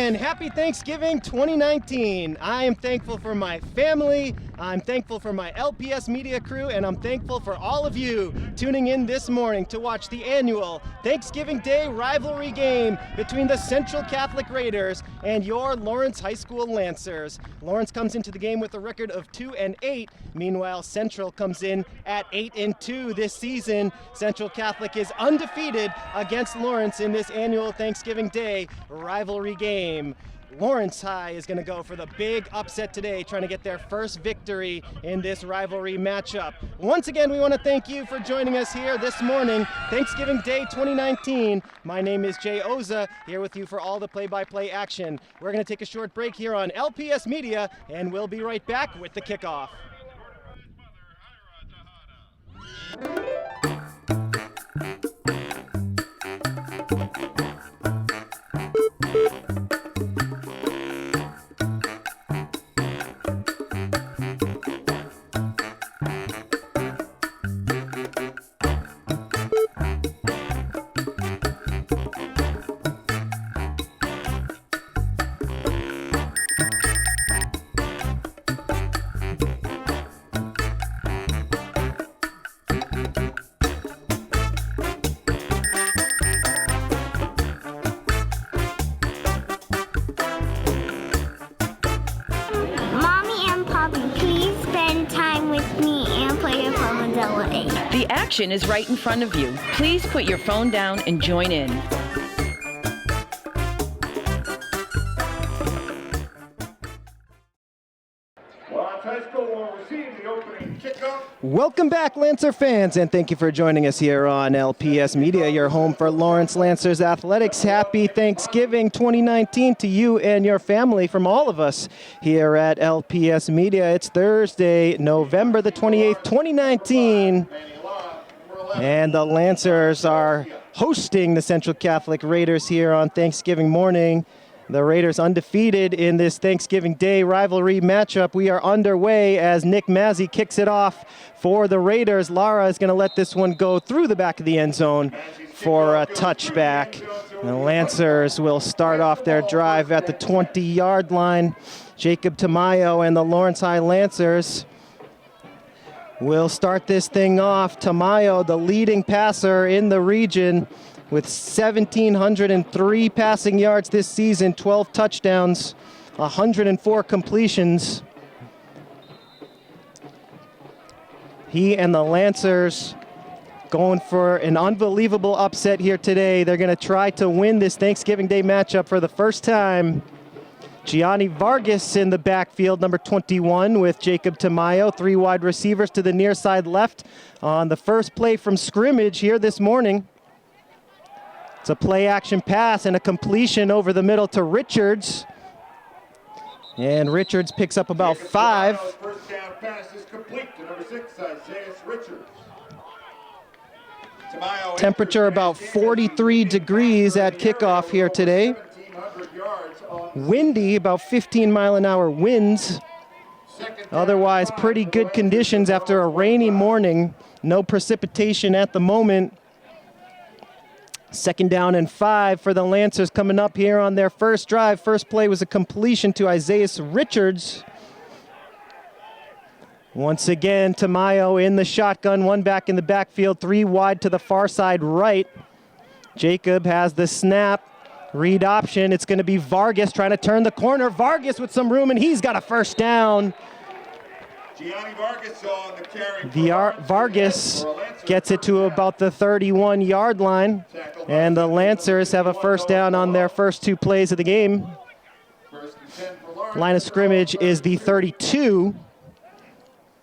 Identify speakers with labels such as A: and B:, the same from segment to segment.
A: and happy Thanksgiving 2019. I am thankful for my family, I'm thankful for my LPS media crew, and I'm thankful for all of you tuning in this morning to watch the annual Thanksgiving Day rivalry game between the Central Catholic Raiders and your Lawrence High School Lancers. Lawrence comes into the game with a record of 2-8. Meanwhile, Central comes in at 8-2 this season. Central Catholic is undefeated against Lawrence in this annual Thanksgiving Day rivalry game. Lawrence High is going to go for the big upset today, trying to get their first victory in this rivalry matchup. Once again, we want to thank you for joining us here this morning, Thanksgiving Day 2019. My name is Jay Oza, here with you for all the play-by-play action. We're going to take a short break here on LPS Media, and we'll be right back with the kickoff.
B: The action is right in front of you. Please put your phone down and join in.
A: Welcome back, Lancer fans, and thank you for joining us here on LPS Media, your home for Lawrence Lancers Athletics. Happy Thanksgiving 2019 to you and your family from all of us here at LPS Media. It's Thursday, November the 28th, 2019, and the Lancers are hosting the Central Catholic Raiders here on Thanksgiving morning. The Raiders undefeated in this Thanksgiving Day rivalry matchup. We are underway as Nick Mazzi kicks it off for the Raiders. Lara is going to let this one go through the back of the end zone for a touchback. The Lancers will start off their drive at the 20-yard line. Jacob Tamayo and the Lawrence High Lancers will start this thing off. Tamayo, the leading passer in the region, with 1,703 passing yards this season, 12 touchdowns, 104 completions. He and the Lancers going for an unbelievable upset here today. They're going to try to win this Thanksgiving Day matchup for the first time. Gianni Vargas in the backfield, number 21, with Jacob Tamayo. Three wide receivers to the near side left on the first play from scrimmage here this morning. It's a play-action pass and a completion over the middle to Richards. And Richards picks up about 5.
C: First down pass is complete to number 6, Isaiah Richards.
A: Temperature about 43 degrees at kickoff here today. Windy, about 15-mile-an-hour winds. Otherwise, pretty good conditions after a rainy morning. No precipitation at the moment. Second down and 5 for the Lancers coming up here on their first drive. First play was a completion to Isaiah Richards. Once again, Tamayo in the shotgun, one back in the backfield, 3 wide to the far side right. Jacob has the snap, read option. It's going to be Vargas trying to turn the corner. Vargas with some room, and he's got a first down.
C: Gianni Vargas on the carry.
A: Vargas gets it to about the 31-yard line, and the Lancers have a first down on their first 2 plays of the game. Line of scrimmage is the 32.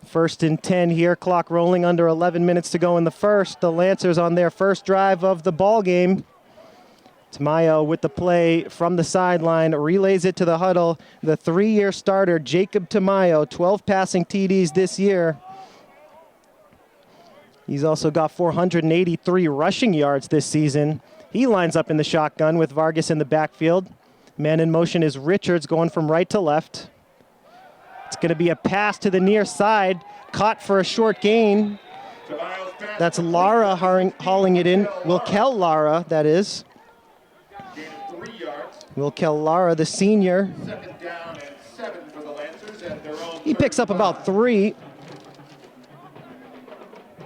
A: First and 10 here, clock rolling, under 11 minutes to go in the first. The Lancers on their first drive of the ball game. Tamayo with the play from the sideline, relays it to the huddle. The 3-year starter, Jacob Tamayo, 12 passing TDs this year. He's also got 483 rushing yards this season. He lines up in the shotgun with Vargas in the backfield. Man in motion is Richards, going from right to left. It's going to be a pass to the near side, caught for a short gain. That's Lara hauling it in. Wilkel Lara, that is. Will Kellara, the senior,
C: Second down and 7 for the Lancers at their own.
A: he picks up about 3.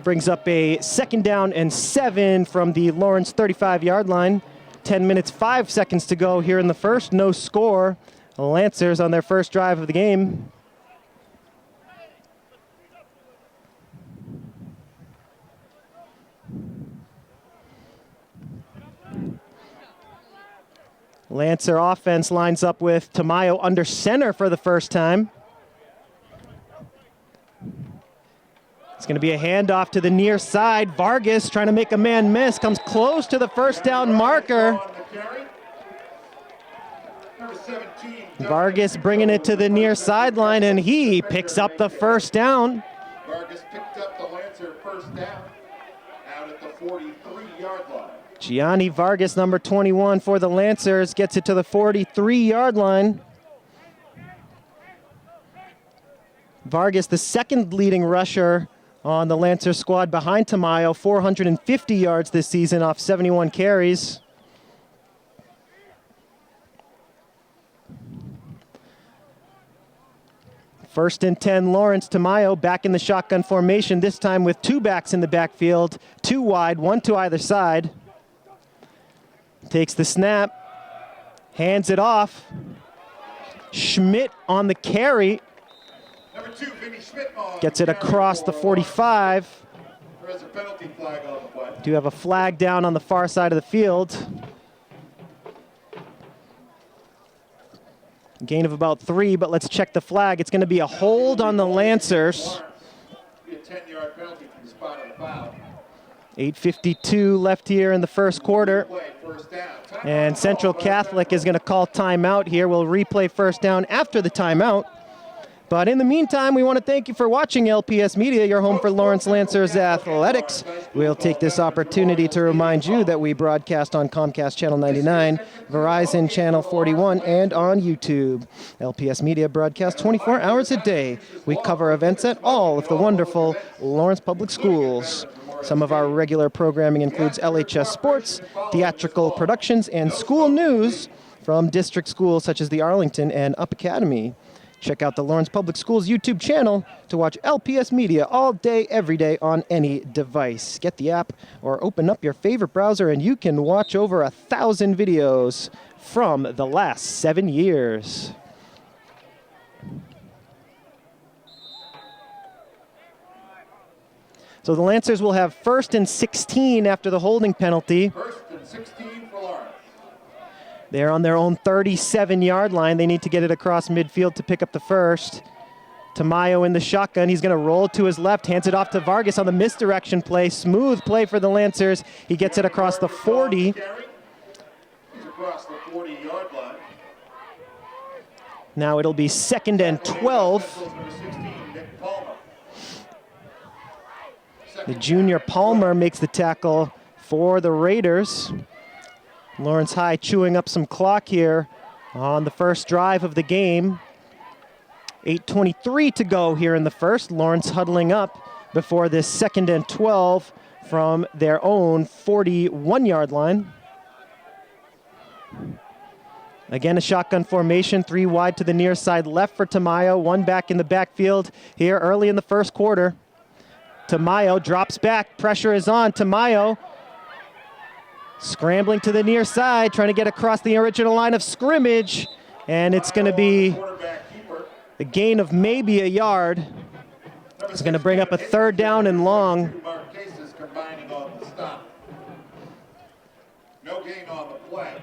A: Brings up a second down and 7 from the Lawrence 35-yard line. 10 minutes, 5 seconds to go here in the first. No score. The Lancers on their first drive of the game. Lancer offense lines up with Tamayo under center for the first time. It's going to be a handoff to the near side. Vargas trying to make a man miss, comes close to the first down marker. Vargas bringing it to the near sideline, and he picks up the first down.
C: Vargas picked up the Lancer first down out at the 43-yard line.
A: Gianni Vargas, number 21 for the Lancers, gets it to the 43-yard line. Vargas, the second leading rusher on the Lancer squad behind Tamayo, 450 yards this season off 71 carries. First and 10, Lawrence. Tamayo back in the shotgun formation, this time with 2 backs in the backfield, 2 wide, 1 to either side. Takes the snap, hands it off. Schmidt on the carry.
C: Number 2, Vinny Schmidt on
A: Gets it across the 45.
C: There is a penalty flag on the play.
A: Do have a flag down on the far side of the field. Gain of about 3, but let's check the flag. It's going to be a hold on the Lancers.
C: Be a 10-yard penalty from the spot of the foul.
A: 8:52 left here in the first quarter.
C: First down.
A: And Central Catholic is going to call timeout here. We'll replay first down after the timeout. But in the meantime, we want to thank you for watching LPS Media, your home for Lawrence Lancers Athletics. We'll take this opportunity to remind you that we broadcast on Comcast Channel 99, Verizon Channel 41, and on YouTube. LPS Media broadcasts 24 hours a day. We cover events at all of the wonderful Lawrence Public Schools. Some of our regular programming includes LHS Sports, theatrical productions, and school news from district schools such as the Arlington and Up Academy. Check out the Lawrence Public Schools YouTube channel to watch LPS Media all day, every day on any device. Get the app or open up your favorite browser and you can watch over 1,000 videos from the last 7 years. So the Lancers will have 1st and 16 after the holding penalty.
C: 1st and 16 for Lawrence.
A: They're on their own 37-yard line. They need to get it across midfield to pick up the first. Tamayo in the shotgun. He's going to roll to his left, hands it off to Vargas on the misdirection play. Smooth play for the Lancers. He gets it across the 40.
C: He's across the 40-yard line.
A: Now it'll be 2nd and 12. The junior Palmer makes the tackle for the Raiders. Lawrence High chewing up some clock here on the first drive of the game. 8:23 to go here in the first. Lawrence huddling up before this 2nd and 12 from their own 41-yard line. Again, a shotgun formation, 3 wide to the near side left for Tamayo, 1 back in the backfield here early in the first quarter. Tamayo drops back, pressure is on. Tamayo scrambling to the near side, trying to get across the original line of scrimmage, and it's going to be a gain of maybe a yard. It's going to bring up a 3rd down and long.
C: No gain on the play.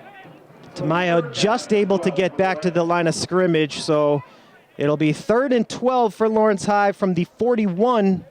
A: Tamayo just able to get back to the line of scrimmage, so it'll be 3rd and 12 for Lawrence High from the 41.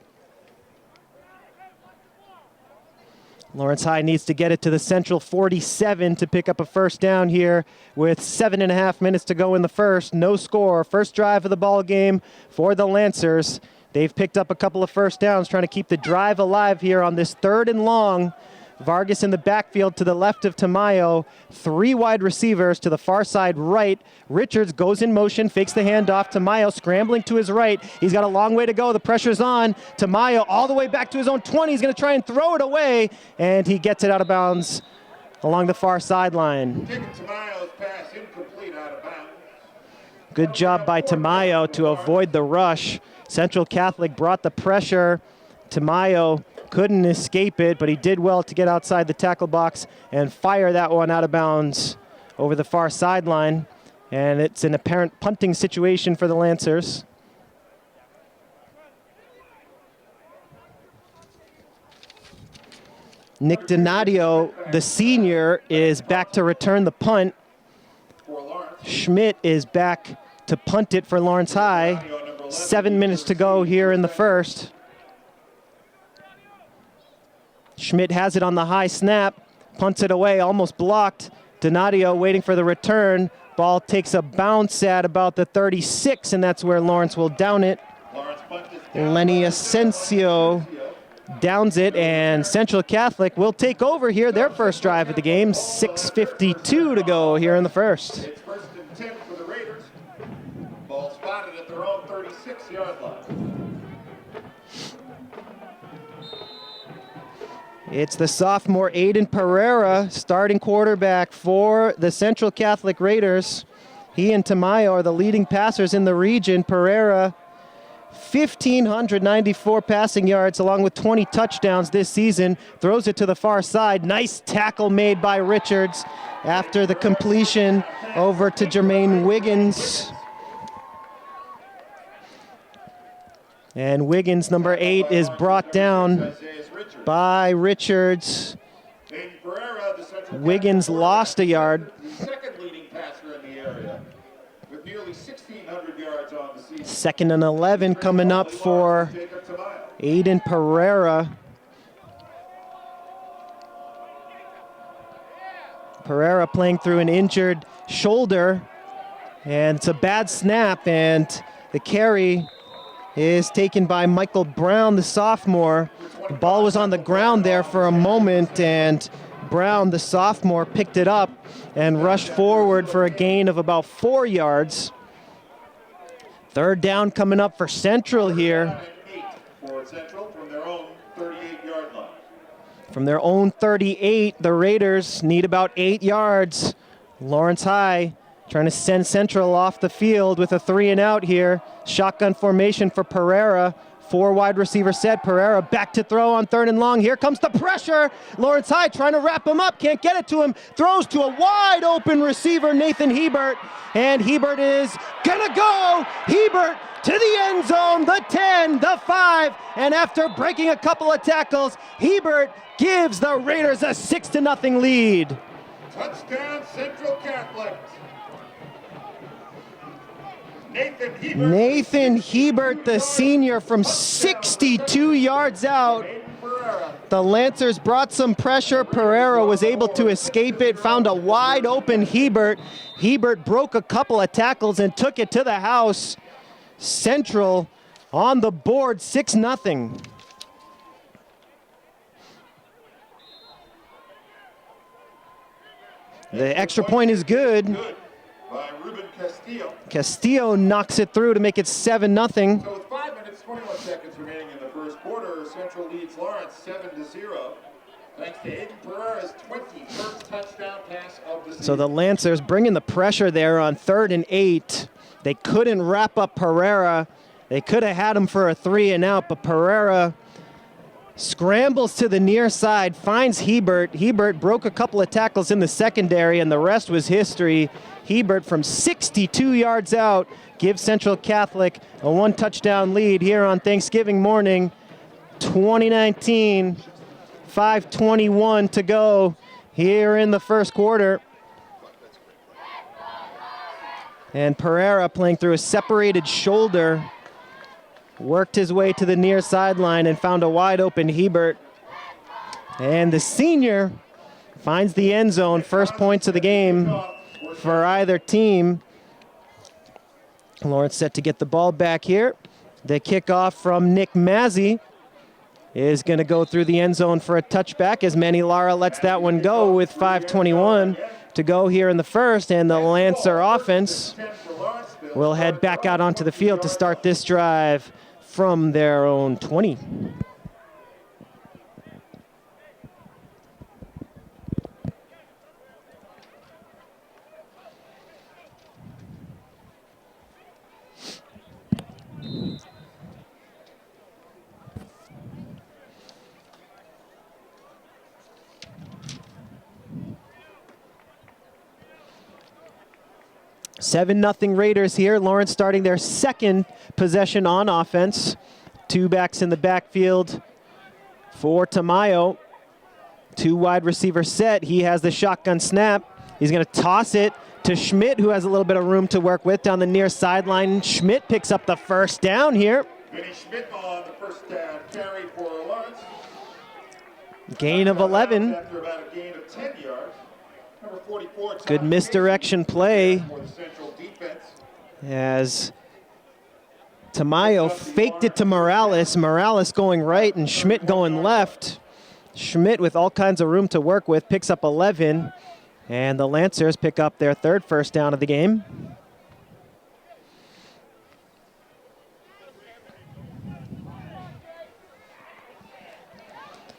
A: Lawrence High needs to get it to the central 47 to pick up a first down here with 7.5 minutes to go in the first. No score. First drive of the ball game for the Lancers. They've picked up a couple of first downs, trying to keep the drive alive here on this 3rd and long. Vargas in the backfield to the left of Tamayo. 3 wide receivers to the far side right. Richards goes in motion, fakes the handoff. Tamayo scrambling to his right. He's got a long way to go. The pressure's on. Tamayo all the way back to his own 20. He's going to try and throw it away, and he gets it out of bounds along the far sideline.
C: Taking Tamayo's pass incomplete.
A: Good job by Tamayo to avoid the rush. Central Catholic brought the pressure. Tamayo couldn't escape it, but he did well to get outside the tackle box and fire that one out of bounds over the far sideline. And it's an apparent punting situation for the Lancers. Nick Donadio, the senior, is back to return the punt. Schmidt is back to punt it for Lawrence High. 7 minutes to go here in the first. Schmidt has it on the high snap, punts it away, almost blocked. Donadio waiting for the return. Ball takes a bounce at about the 36, and that's where Lawrence will down it. Lenny Asensio downs it, and Central Catholic will take over here their first drive of the game. 6:52 to go here in the first.
C: It's 1st and 10 for the Raiders. Ball spotted at their own 36-yard line.
A: It's the sophomore Aiden Pereira, starting quarterback for the Central Catholic Raiders. He and Tamayo are the leading passers in the region. Pereira, 1,594 passing yards along with 20 touchdowns this season. Throws it to the far side. Nice tackle made by Richards after the completion over to Jermaine Wiggins. And Wiggins, number 8, is brought down by Richards. Wiggins lost a yard.
C: Second leading passer in the area with nearly 1,600 yards on the season.
A: 2nd and 11 coming up for Aiden Pereira. Pereira playing through an injured shoulder, and it's a bad snap, and the carry is taken by Michael Brown, the sophomore. The ball was on the ground there for a moment, and Brown, the sophomore, picked it up and rushed forward for a gain of about 4 yards. 3rd down coming up for Central here.
C: For Central from their own 38-yard line.
A: From their own 38, the Raiders need about 8 yards. Lawrence High trying to send Central off the field with a 3-and-out here. Shotgun formation for Pereira. 4 wide receiver set. Pereira back to throw on 3rd and long. Here comes the pressure. Lawrence High trying to wrap him up. Can't get it to him. Throws to a wide open receiver, Nathan Hebert. And Hebert is gonna go. Hebert to the end zone, the 10, the 5. And after breaking a couple of tackles, Hebert gives the Raiders a 6-0 lead.
C: Touchdown Central Catholic.
A: Nathan Hebert, the senior, from 62 yards out. The Lancers brought some pressure. Pereira was able to escape it, found a wide open Hebert. Hebert broke a couple of tackles and took it to the house. Central on the board, 6-0. The extra point is good.
C: By Ruben Castillo.
A: Castillo knocks it through to make it 7-0.
C: So with 5 minutes, 21 seconds remaining in the first quarter, Central leads Lawrence 7-0. Thanks to Aiden Pereira's 21st touchdown pass of the season.
A: So the Lancers bringing the pressure there on 3rd and 8. They couldn't wrap up Pereira. They could have had him for a 3-and-out, but Pereira scrambles to the near side, finds Hebert. Hebert broke a couple of tackles in the secondary, and the rest was history. Hebert from 62 yards out gives Central Catholic a 1-touchdown lead here on Thanksgiving morning, 2019. 5:21 to go here in the first quarter. And Pereira, playing through a separated shoulder, worked his way to the near sideline and found a wide open Hebert. And the senior finds the end zone. First points of the game for either team. Lawrence set to get the ball back here. The kickoff from Nick Mazzi is going to go through the end zone for a touchback as Manny Lara lets that one go with 5:21 to go here in the first. And the Lancer offense will head back out onto the field to start this drive from their own 20. 7-0 Raiders here. Lawrence starting their second possession on offense. 2 backs in the backfield for Tamayo. 2 wide receiver set. He has the shotgun snap. He's going to toss it to Schmidt, who has a little bit of room to work with down the near sideline. Schmidt picks up the first down here.
C: Vinny Schmidt on the first down carry for Lawrence.
A: Gain of 11.
C: After about a gain of 10 yards. Number 44,
A: Good misdirection play
C: for the Central defense.
A: as Tamayo faked it to Morales. Morales going right and Schmidt going left. Schmidt with all kinds of room to work with picks up 11. And the Lancers pick up their 3rd first down of the game.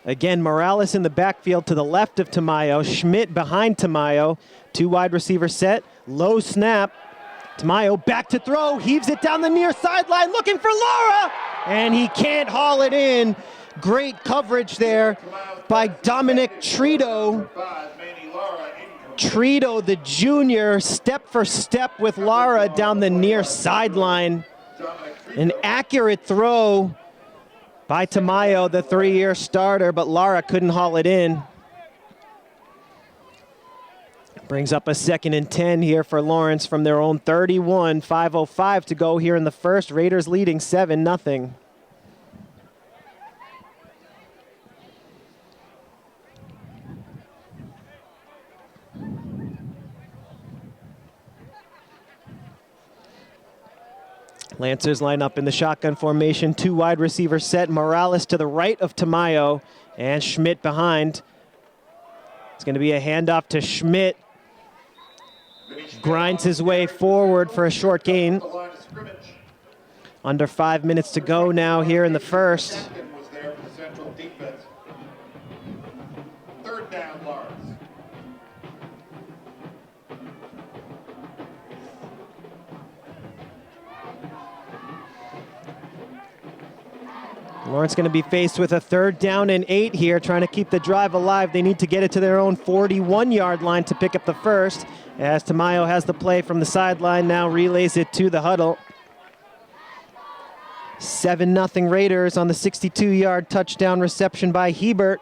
A: Again, Morales in the backfield to the left of Tamayo. Schmidt behind Tamayo. 2 wide receiver set. Low snap. Tamayo back to throw. Heaves it down the near sideline looking for Lara. And he can't haul it in. Great coverage there by Dominic Trito. Trito, the junior, step for step with Lara down the near sideline. An accurate throw by Tamayo, the 3-year starter, but Lara couldn't haul it in. Brings up a 2nd and 10 here for Lawrence from their own 31. 5:05 to go here in the first. Raiders leading 7-0. Lancers line up in the shotgun formation. 2 wide receiver set. Morales to the right of Tamayo and Schmidt behind. It's going to be a handoff to Schmidt. Grinds his way forward for a short gain. Under 5 minutes to go now here in the first.
C: 3rd down, Lawrence.
A: Lawrence going to be faced with a 3rd down and 8 here, trying to keep the drive alive. They need to get it to their own 41-yard line to pick up the first, as Tamayo has the play from the sideline, now relays it to the huddle. 7-0 Raiders on the 62-yard touchdown reception by Hebert.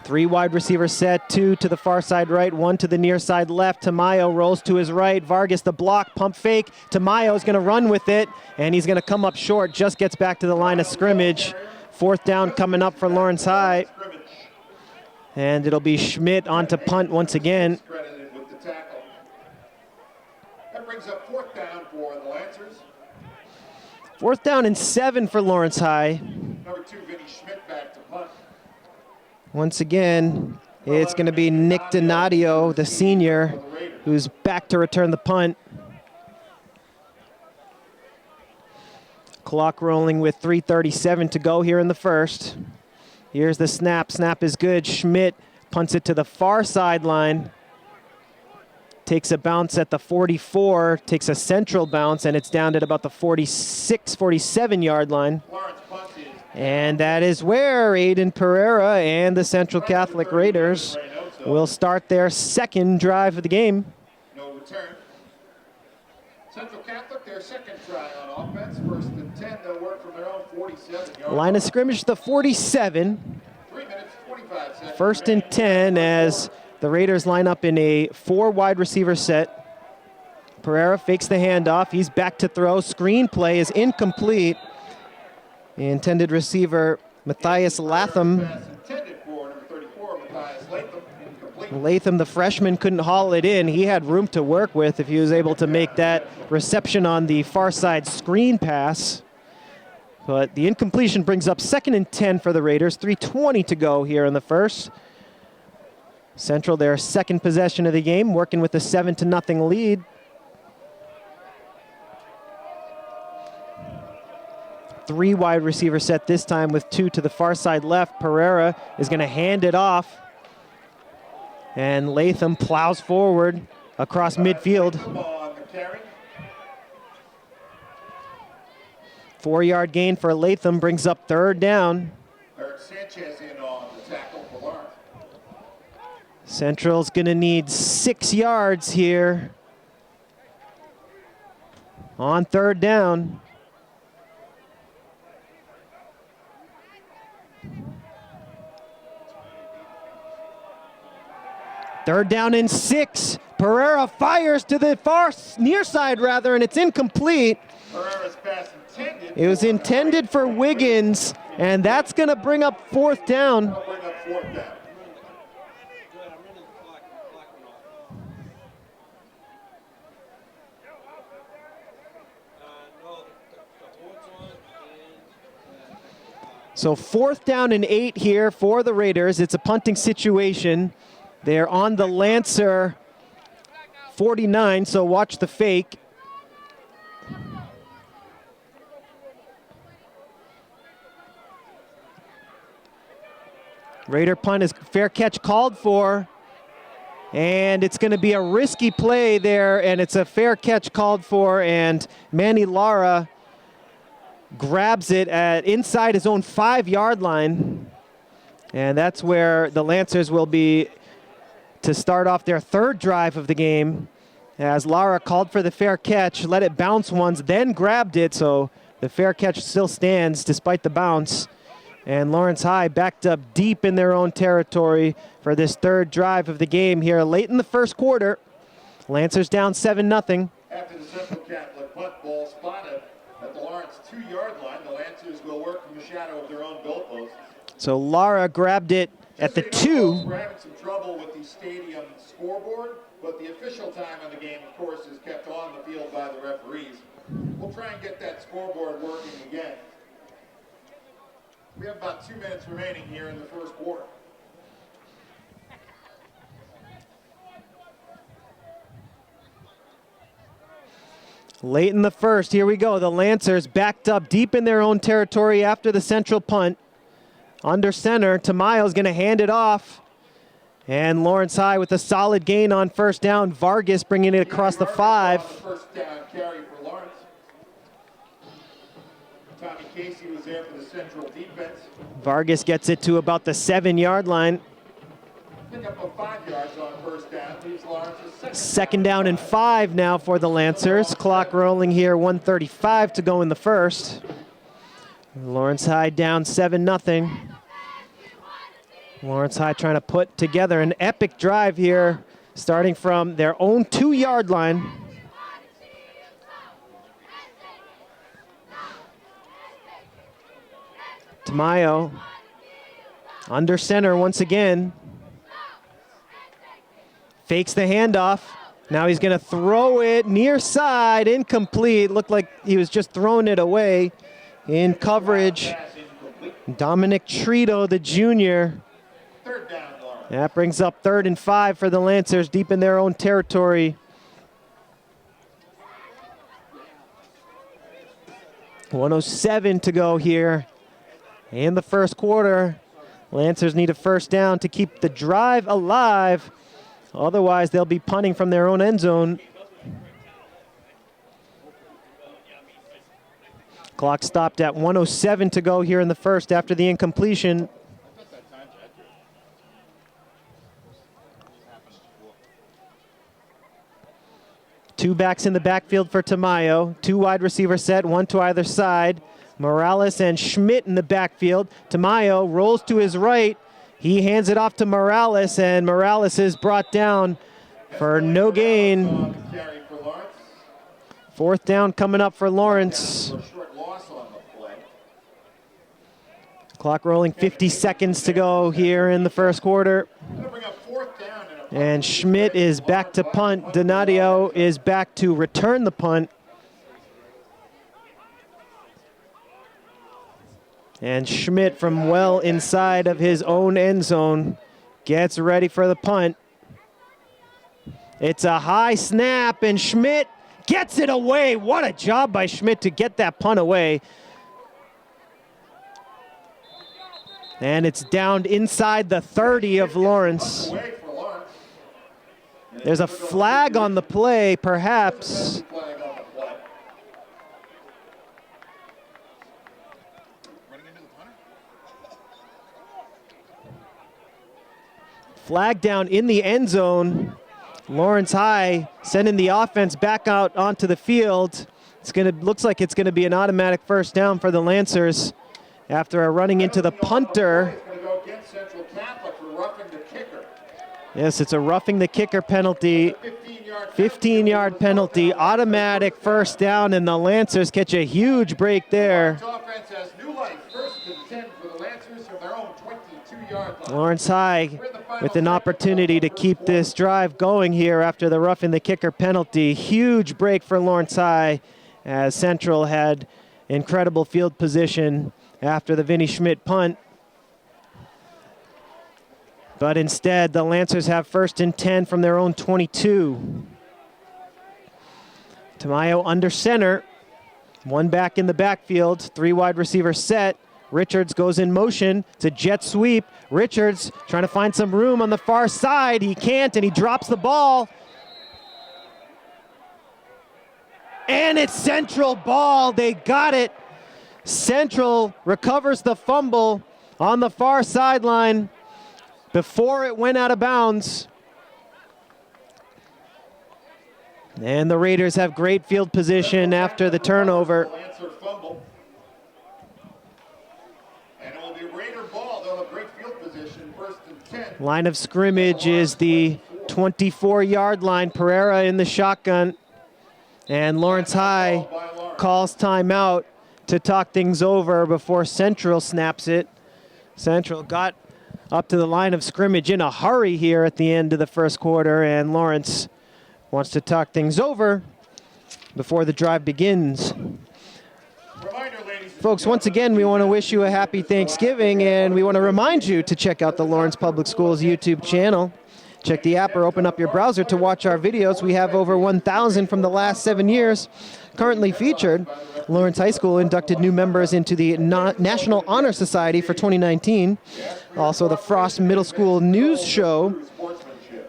A: 3 wide receiver set, 2 to the far side right, 1 to the near side left. Tamayo rolls to his right. Vargas the block, pump fake. Tamayo's going to run with it, and he's going to come up short. Just gets back to the line of scrimmage. 4th down coming up for Lawrence High. And it'll be Schmidt on to punt once again.
C: That brings up 4th down for the Lancers.
A: 4th down and 7 for Lawrence High.
C: Number 2, Vinny Schmidt back to punt.
A: Once again, it's going to be Nick Donadio, the senior, who's back to return the punt. Clock rolling with 3:37 to go here in the first. Here's the snap. Snap is good. Schmidt punts it to the far sideline. Takes a bounce at the 44, takes a central bounce, and it's down at about the 46, 47-yard line. And that is where Aiden Pereira and the Central Catholic Raiders will start their 2nd drive of the game.
C: No return. Central Catholic, their 2nd try on offense. 1st and 10, they'll work from their own 47-yard
A: line of scrimmage, the 47.
C: 3 minutes, 25 seconds.
A: 1st and 10 as the Raiders line up in a 4 wide receiver set. Pereira fakes the handoff. He's back to throw. Screen play is incomplete. The intended receiver, Matthias Latham. Latham, the freshman, couldn't haul it in. He had room to work with if he was able to make that reception on the far side screen pass. But the incompletion brings up 2nd and 10 for the Raiders. 3:20 to go here in the first. Central, their 2nd possession of the game, working with a 7-0 lead. Three wide receiver set this time with 2 to the far side left. Pereira is going to hand it off. And Latham plows forward across midfield. 4-yard gain for Latham brings up 3rd down.
C: Eric Sanchez in on the tackle for Lawrence.
A: Central's gonna need 6 yards here on 3rd down. Third down and 6. Pereira fires to the far near side rather, and it's incomplete.
C: Pereira's pass intended.
A: It was intended for Wiggins, and that's gonna bring up 4th down.
C: That'll bring up 4th down.
A: So 4th down and 8 here for the Raiders. It's a punting situation. They're on the Lancer 49, so watch the fake. Raider punt is fair catch called for. And it's going to be a risky play there, and it's a fair catch called for, and Manny Lara grabs it at inside his own 5-yard line. And that's where the Lancers will be to start off their 3rd drive of the game, as Lara called for the fair catch, let it bounce once, then grabbed it, so the fair catch still stands despite the bounce. And Lawrence High backed up deep in their own territory for this 3rd drive of the game here late in the 1st quarter. Lancers down 7-0.
C: After the Central Catholic punt, ball spotted at the Lawrence 2-yard line. The Lancers will work from the shadow of their own goalpost.
A: So Lara grabbed it at the 2.
C: We're having some trouble with the stadium scoreboard, but the official time of the game, of course, is kept on the field by the referees. We'll try and get that scoreboard working again. We have about 2 minutes remaining here in the 1st quarter.
A: Late in the 1st, here we go. The Lancers backed up deep in their own territory after the Central punt. Under center, Tamayo's going to hand it off. And Lawrence High with a solid gain on 1st down. Vargas bringing it across the 5.
C: First down carry for Lawrence. Tommy Casey was there for the Central defense.
A: Vargas gets it to about the 7-yard line.
C: Pick up of 5 yards on 1st down. Leaves Lawrence with
A: 2nd down and 5 now for the Lancers. Clock rolling here, 1:35 to go in the 1st. Lawrence High down 7-0. Lawrence High trying to put together an epic drive here, starting from their own 2-yard line. Tamayo under center once again. Fakes the handoff. Now he's going to throw it near side, incomplete. Looked like he was just throwing it away in coverage. Dominic Trito, the junior. That brings up 3rd and 5 for the Lancers, deep in their own territory. .107 to go here in the 1st quarter. Lancers need a 1st down to keep the drive alive. Otherwise, they'll be punting from their own end zone. Clock stopped at 1:07 to go here in the 1st after the incompletion. Two backs in the backfield for Tamayo. 2 wide receiver set, 1 to either side. Morales and Schmidt in the backfield. Tamayo rolls to his right. He hands it off to Morales, and Morales is brought down for no gain. 4th down coming up for Lawrence. Clock rolling, 50 seconds to go here in the 1st quarter. And Schmidt is back to punt. Donadio is back to return the punt. And Schmidt from well inside of his own end zone gets ready for the punt. It's a high snap, and Schmidt gets it away. What a job by Schmidt to get that punt away. And it's downed inside the 30 of Lawrence. There's a flag on the play, perhaps. Flag down in the end zone. Lawrence High sending the offense back out onto the field. Looks like it's gonna be an automatic first down for the Lancers after a running into the punter. Yes, it's a roughing the kicker penalty. 15-yard penalty, automatic first down, and the Lancers catch a huge break there. Lawrence High with an opportunity to keep this drive going here after the roughing the kicker penalty. Huge break for Lawrence High as Central had incredible field position after the Vinnie Schmidt punt. But instead, the Lancers have 1st and 10 from their own 22. Tamayo under center. One back in the backfield. 3 wide receiver set. Richards goes in motion. It's a jet sweep. Richards trying to find some room on the far side. He can't, and he drops the ball. And it's Central ball. They got it. Central recovers the fumble on the far sideline before it went out of bounds. And the Raiders have great field position after the turnover. Line of scrimmage is the 24-yard line. Pereira in the shotgun. And Lawrence High calls timeout to talk things over before Central snaps it. Central got up to the line of scrimmage in a hurry here at the end of the first quarter, and Lawrence wants to talk things over before the drive begins. Folks, once again, we want to wish you a happy Thanksgiving, and we want to remind you to check out the Lawrence Public Schools YouTube channel. Check the app or open up your browser to watch our videos. We have over 1,000 from the last 7 years currently featured. Lawrence High School inducted new members into the National Honor Society for 2019. Also the Frost Middle School News Show.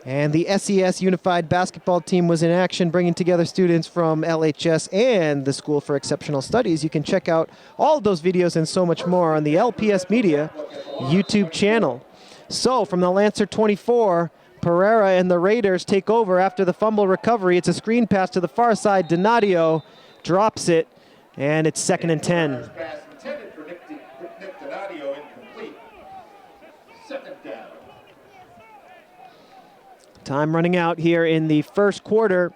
A: And the SES Unified Basketball Team was in action, bringing together students from LHS and the School for Exceptional Studies. You can check out all of those videos and so much more on the LPS Media YouTube channel. So from the Lancer 24, Pereira and the Raiders take over after the fumble recovery. It's a screen pass to the far side. Donadio drops it, and it's 2nd and 10. Time running out here in the first quarter.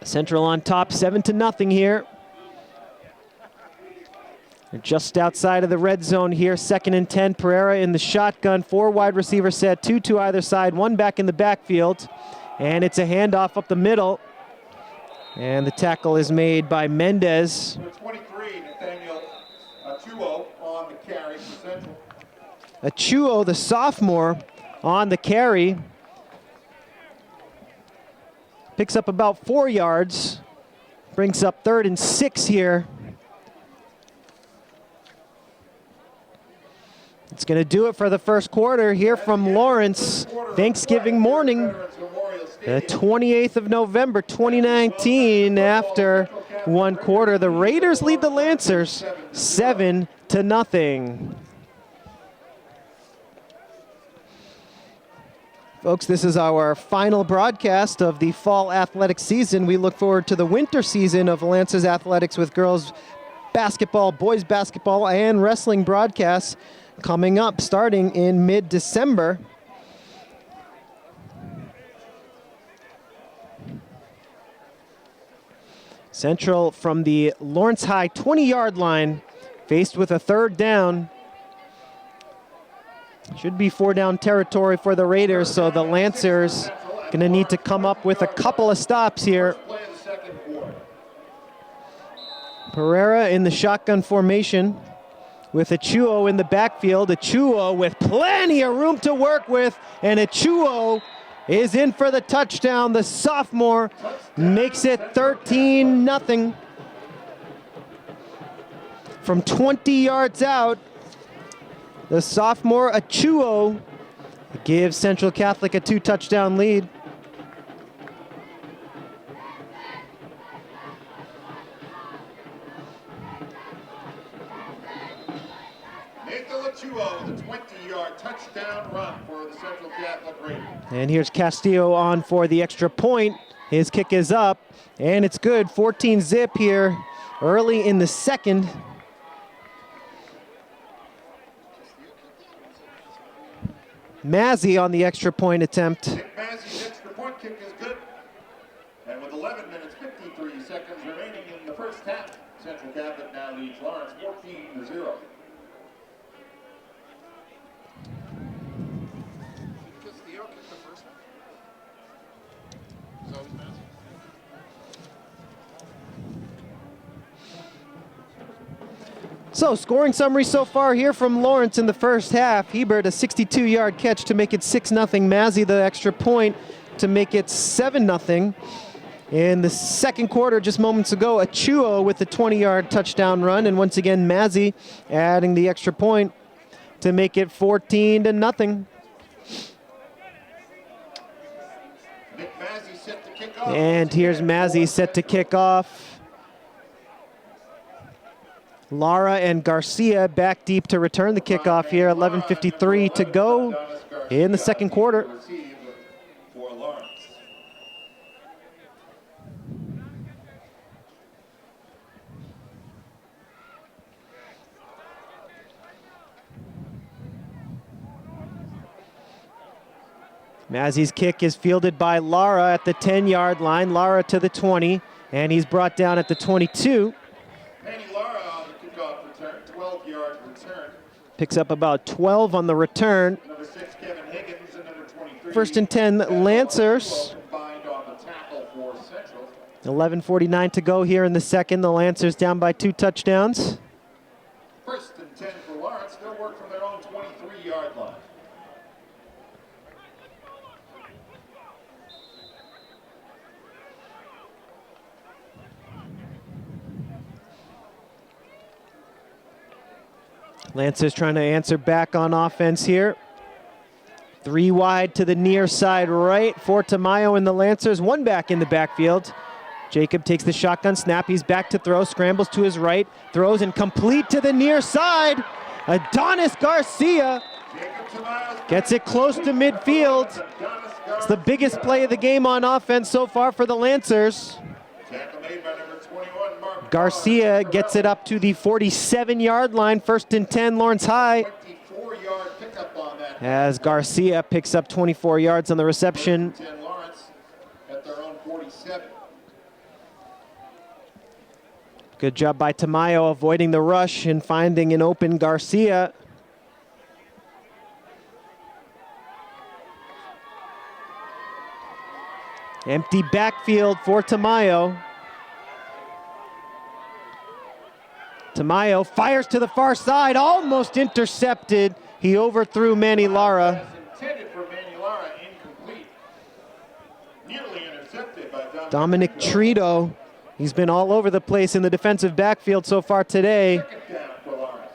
A: Central on top, 7-0 here. They're just outside of the red zone here. 2nd and 10. Pereira in the shotgun. 4 wide receiver set, 2 to either side, 1 back in the backfield. And it's a handoff up the middle. And the tackle is made by Mendez.
C: Number 23, Nathaniel Achuo on the carry for Central.
A: Achuo, the sophomore, on the carry. Picks up about 4 yards. Brings up 3rd and 6 here. It's going to do it for the first quarter here from Lawrence. Thanksgiving morning, the 28th of November, 2019. After 1 quarter, the Raiders lead the Lancers 7-0. Folks, this is our final broadcast of the fall athletic season. We look forward to the winter season of Lancers athletics with girls basketball, boys basketball, and wrestling broadcasts coming up starting in mid-December. Central from the Lawrence High 20-yard line, faced with a 3rd down. Should be 4-down territory for the Raiders, so the Lancers going to need to come up with a couple of stops here. Pereira in the shotgun formation with Achuo in the backfield. Achuo with plenty of room to work with, and Achuo is in for the touchdown. The sophomore makes it 13-0. From 20 yards out, the sophomore Achuo gives Central Catholic a 2-touchdown lead.
C: Nathan Chuo with a 20-yard touchdown run for the Central Catholic Raiders.
A: And here's Castillo on for the extra point. His kick is up, and it's good. 14-zip here early in the second. Mazzy on the extra point attempt.
C: Nick Mazzy's extra point kick is good. And with 11 minutes, 53 seconds remaining in the first half, Central Catholic now leads Lawrence 14-0.
A: So, scoring summary so far here from Lawrence in the first half. Hebert, a 62-yard catch to make it 6-0. Mazzy, the extra point to make it 7-0. In the second quarter, just moments ago, Achuo with the 20-yard touchdown run. And once again, Mazzy adding the extra point to make it 14-0.
C: Nick Mazzy set to kick off.
A: And here's Mazzy set to kick off. Lara and Garcia back deep to return the kickoff here. 11:53 to go in the second quarter. Mazzy's kick is fielded by Lara at the 10-yard line. Lara to the 20, and he's brought down at the 22. Picks up about 12 on the return.
C: Number 6, Kevin Higgins, and number 23.
A: First and 10, Lancers.
C: Combined on the tackle for Central.
A: 11:49 to go here in the second. The Lancers down by 2 touchdowns.
C: First and 10 for Lawrence. Still work from their own 23-yard line.
A: Lancers trying to answer back on offense here. 3 wide to the near side right for Tamayo and the Lancers. 1 back in the backfield. Jacob takes the shotgun snap. He's back to throw, scrambles to his right, throws and complete to the near side. Adonis Garcia gets it close to midfield. It's the biggest play of the game on offense so far for the Lancers.
C: Tackle made by number 21, Mark
A: Garcia gets it up to the 47-yard line. First and 10, Lawrence High.
C: 24-yard pickup on that.
A: As Garcia picks up 24 yards on the reception.
C: 10 Lawrence at their own 47.
A: Good job by Tamayo avoiding the rush and finding an open Garcia. Empty backfield for Tamayo. Tamayo fires to the far side, almost intercepted. He overthrew Manny Lara.
C: Intended for Manny Lara, incomplete. Nearly intercepted by
A: Dominic Trito. He's been all over the place in the defensive backfield so far today.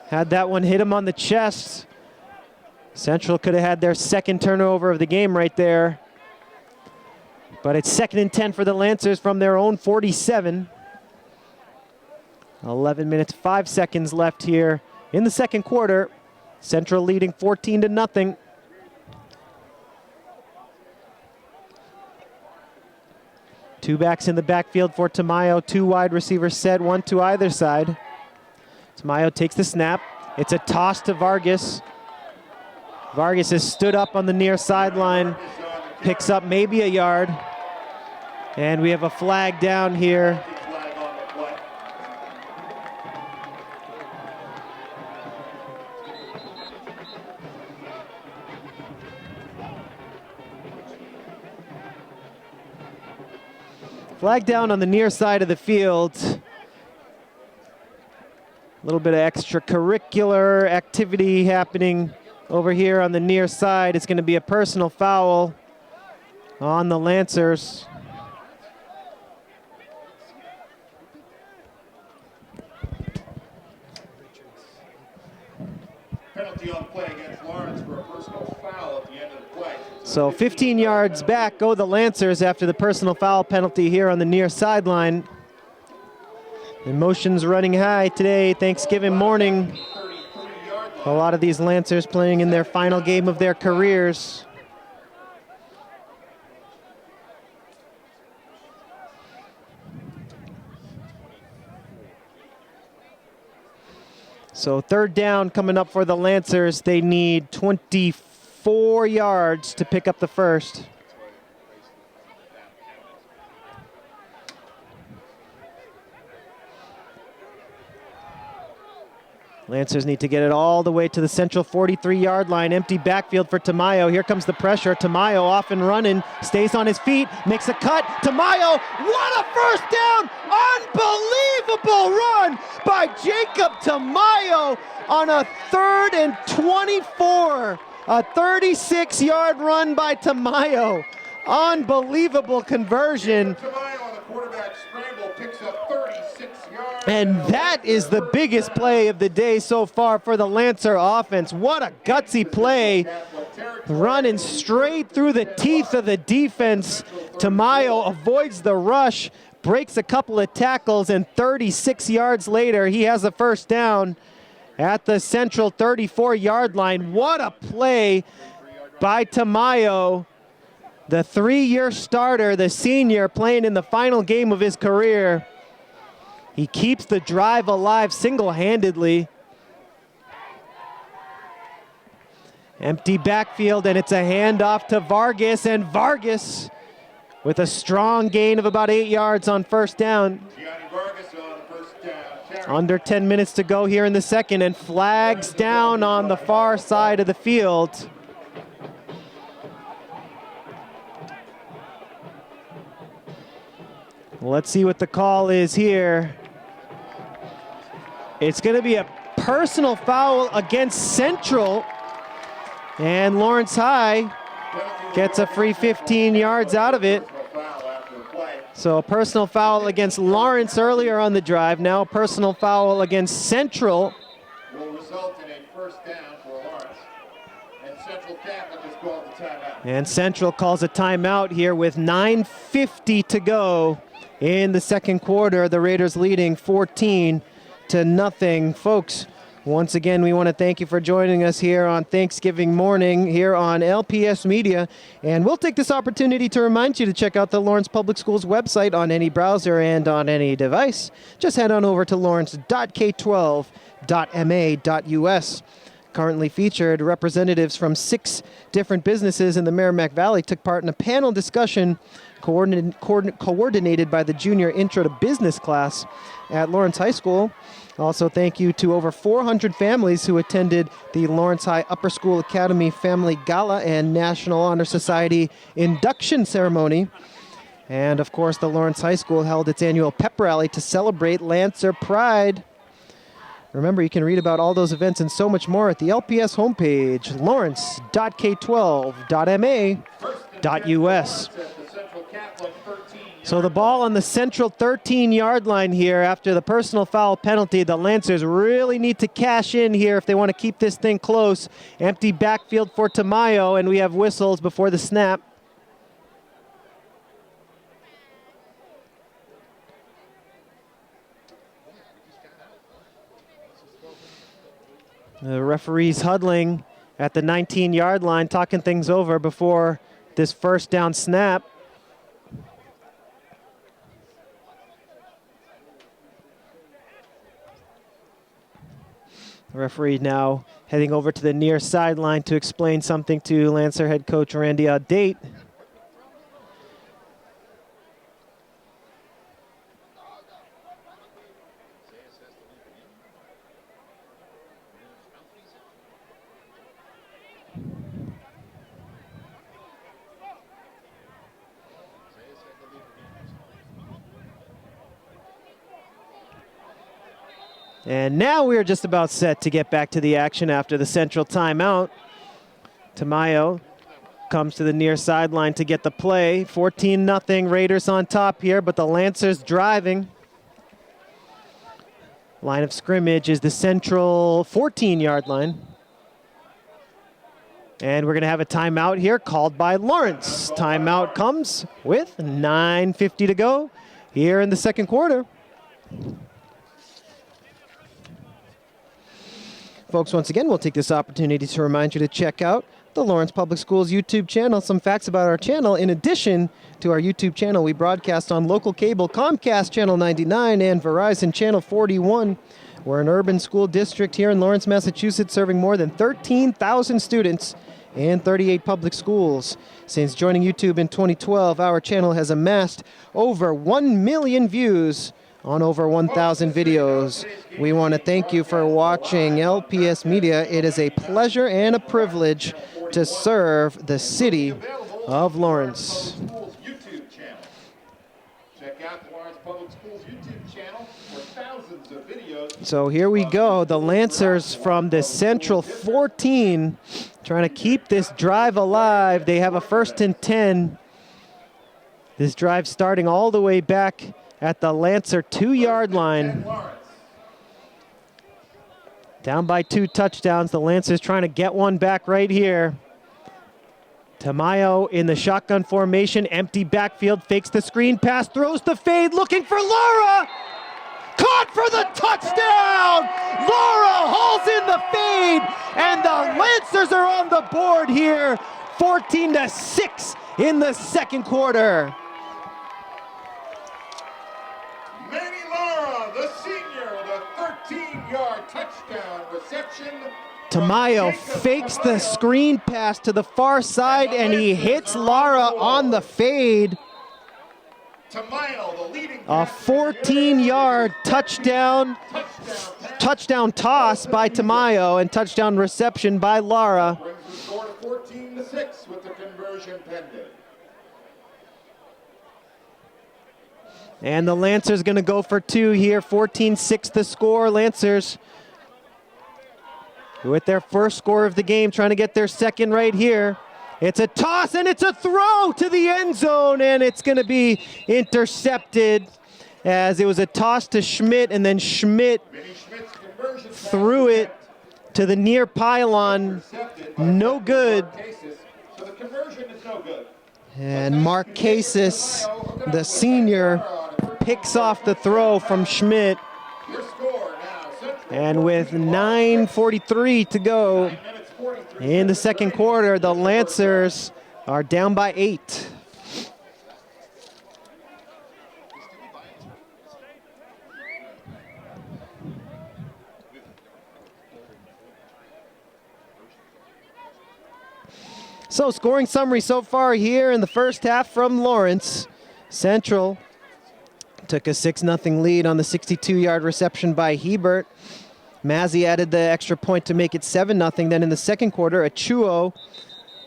A: Had that one hit him on the chest. Central could have had their second turnover of the game right there. But it's 2nd and 10 for the Lancers from their own 47. 11 minutes, 5 seconds left here in the second quarter. Central leading 14-0. Two backs in the backfield for Tamayo. 2 wide receivers set, 1 to either side. Tamayo takes the snap. It's a toss to Vargas. Vargas has stood up on the near sideline. Picks up maybe a yard. And we have a flag down here. Flag down on the near side of the field. A little bit of extracurricular activity happening over here on the near side. It's going to be a personal foul on the Lancers.
C: Penalty on play against Lawrence for a personal foul at the end of the play.
A: So 15 yards back go the Lancers after the personal foul penalty here on the near sideline. Emotions running high today, Thanksgiving morning. A lot of these Lancers playing in their final game of their careers. So third down coming up for the Lancers. They need 24 yards to pick up the first. Lancers need to get it all the way to the central 43-yard line. Empty backfield for Tamayo. Here comes the pressure. Tamayo off and running, stays on his feet, makes a cut. Tamayo, what a first down! Unbelievable run by Jacob Tamayo on a 3rd and 24. A 36-yard run by Tamayo. Unbelievable conversion.
C: Tamayo on the quarterback scramble picks up 36 yards.
A: And that is the biggest play of the day so far for the Lancer offense. What a gutsy play. Running straight through the teeth of the defense. Tamayo avoids the rush, breaks a couple of tackles, and 36 yards later, he has a first down at the central 34-yard line. What a play by Tamayo. The 3-year starter, the senior, playing in the final game of his career. He keeps the drive alive single-handedly. Empty backfield, and it's a handoff to Vargas, and Vargas with a strong gain of about 8 yards on first down. Under 10 minutes to go here in the second, and flags down on the far side of the field. Let's see what the call is here. It's going to be a personal foul against Central. And Lawrence High gets a free 15 yards out of it. So a personal foul against Lawrence earlier on the drive. Now a personal foul against Central.
C: Will result in a first down for Lawrence. And Central Catholic has called the timeout.
A: And Central calls a timeout here with 9:50 to go in the second quarter. The Raiders leading 14-0. Folks, once again, we want to thank you for joining us here on Thanksgiving morning here on LPS Media. And we'll take this opportunity to remind you to check out the Lawrence Public Schools website on any browser and on any device. Just head on over to lawrence.k12.ma.us. Currently featured, representatives from 6 different businesses in the Merrimack Valley took part in a panel discussion coordinated by the Junior Intro to Business class at Lawrence High School. Also, thank you to over 400 families who attended the Lawrence High Upper School Academy Family Gala and National Honor Society induction ceremony. And, of course, the Lawrence High School held its annual pep rally to celebrate Lancer Pride. Remember, you can read about all those events and so much more at the LPS homepage, lawrence.k12.ma.us. So the ball on the central 13-yard line here after the personal foul penalty. The Lancers really need to cash in here if they want to keep this thing close. Empty backfield for Tamayo, and we have whistles before the snap. The referee's huddling at the 19-yard line, talking things over before this first down snap. The referee now heading over to the near sideline to explain something to Lancer head coach Randy Audate. And now we are just about set to get back to the action after the central timeout. Tamayo comes to the near sideline to get the play. 14-0, Raiders on top here, but the Lancers driving. Line of scrimmage is the central 14-yard line. And we're going to have a timeout here called by Lawrence. Timeout comes with 9:50 to go here in the second quarter. Folks, once again, we'll take this opportunity to remind you to check out the Lawrence Public Schools YouTube channel. Some facts about our channel. In addition to our YouTube channel, we broadcast on local cable Comcast Channel 99 and Verizon Channel 41. We're an urban school district here in Lawrence, Massachusetts, serving more than 13,000 students and 38 public schools. Since joining YouTube in 2012, our channel has amassed over 1 million views on over 1,000 videos. We want to thank you for watching LPS Media. It is a pleasure and a privilege to serve the city of Lawrence.
C: Check out the Lawrence Public Schools YouTube channel for thousands of videos.
A: So here we go, the Lancers from the Central 14 trying to keep this drive alive. They have a 1st and 10. This drive starting all the way back at the Lancer 2-yard line. Down by 2 touchdowns. The Lancers trying to get one back right here. Tamayo in the shotgun formation, empty backfield, fakes the screen pass, throws the fade, looking for Lara! Caught for the touchdown! Lara hauls in the fade, and the Lancers are on the board here, 14-6 in the second quarter.
C: Manny Lara, the senior, with a 13-yard touchdown reception.
A: Tamayo fakes the screen pass to the far side, and he hits Lara on the fade. A 14-yard touchdown toss by Tamayo and touchdown reception by Lara.
C: Brings the score to 14-6 with the conversion pending.
A: And the Lancers going to go for 2 here. 14-6 the score. Lancers with their first score of the game, trying to get their second right here. It's a toss and it's a throw to the end zone, and it's going to be intercepted as it was a toss to Schmidt, and then Schmidt threw it to the near pylon. No good.
C: So the conversion is no good.
A: And Mark Casis, the senior, picks off the throw from Schmidt.
C: Your score now, Central.
A: And with 9:43 to go in the second quarter, the Lancers are down by 8. So scoring summary so far here in the first half from Lawrence. Central took a 6-0 lead on the 62-yard reception by Hebert. Mazzy added the extra point to make it 7-0. Then in the second quarter, Achuo,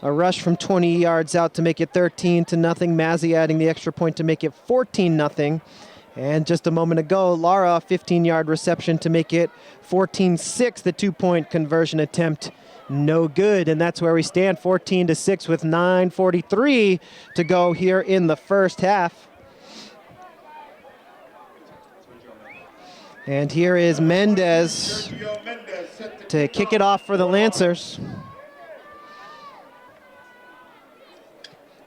A: a rush from 20 yards out to make it 13-0. Mazzy adding the extra point to make it 14-0. And just a moment ago, Lara, a 15-yard reception to make it 14-6. The 2-point conversion attempt, no good. And that's where we stand, 14-6 with 9:43 to go here in the first half. And here is Mendez to kick it off for the Lancers.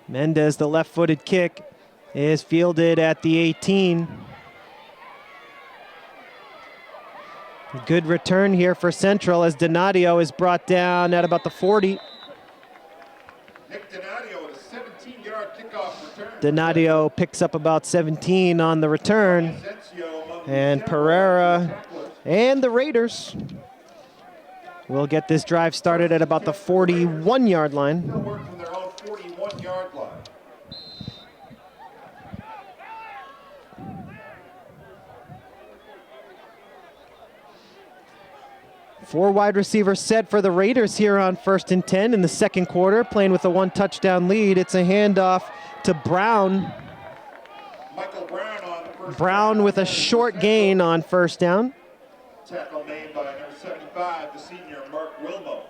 A: Mendez, the left-footed kick, is fielded at the 18. Good return here for Central as Donadio is brought down at about the 40.
C: Nick Donadio with a 17-yard kickoff return.
A: Donadio picks up about 17 on the return. And Pereira and the Raiders will get this drive started at about the 41-yard line.
C: Work from their own 41-yard line.
A: Four wide receivers set for the Raiders here on 1st and 10 in the second quarter, playing with a 1-touchdown lead. It's a handoff to Brown.
C: Michael Brown on the first
A: Brown with a short gain on first down.
C: tackle made by number 75, the senior Mark Wilmo.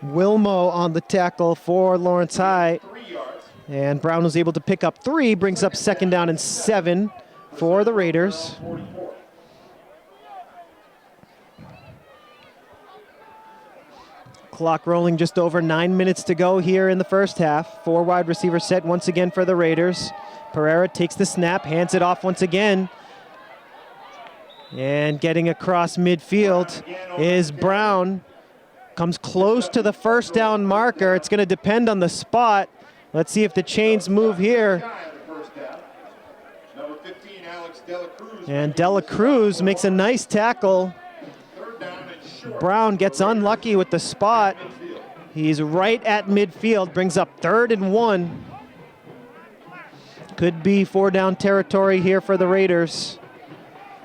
A: Wilmo on the tackle for Lawrence High.
C: 3 yards.
A: And Brown was able to pick up 3, brings up 2nd down and 7 for the Raiders.
C: 44.
A: Clock rolling, just over 9 minutes to go here in the first half. 4 wide receivers set once again for the Raiders. Pereira takes the snap, hands it off once again. And getting across midfield is Brown. Comes close to the first down marker. It's going to depend on the spot. Let's see if the chains move here. And Dela Cruz makes a nice tackle. Brown gets unlucky with the spot. He's right at midfield, brings up 3rd and 1. Could be 4-down territory here for the Raiders.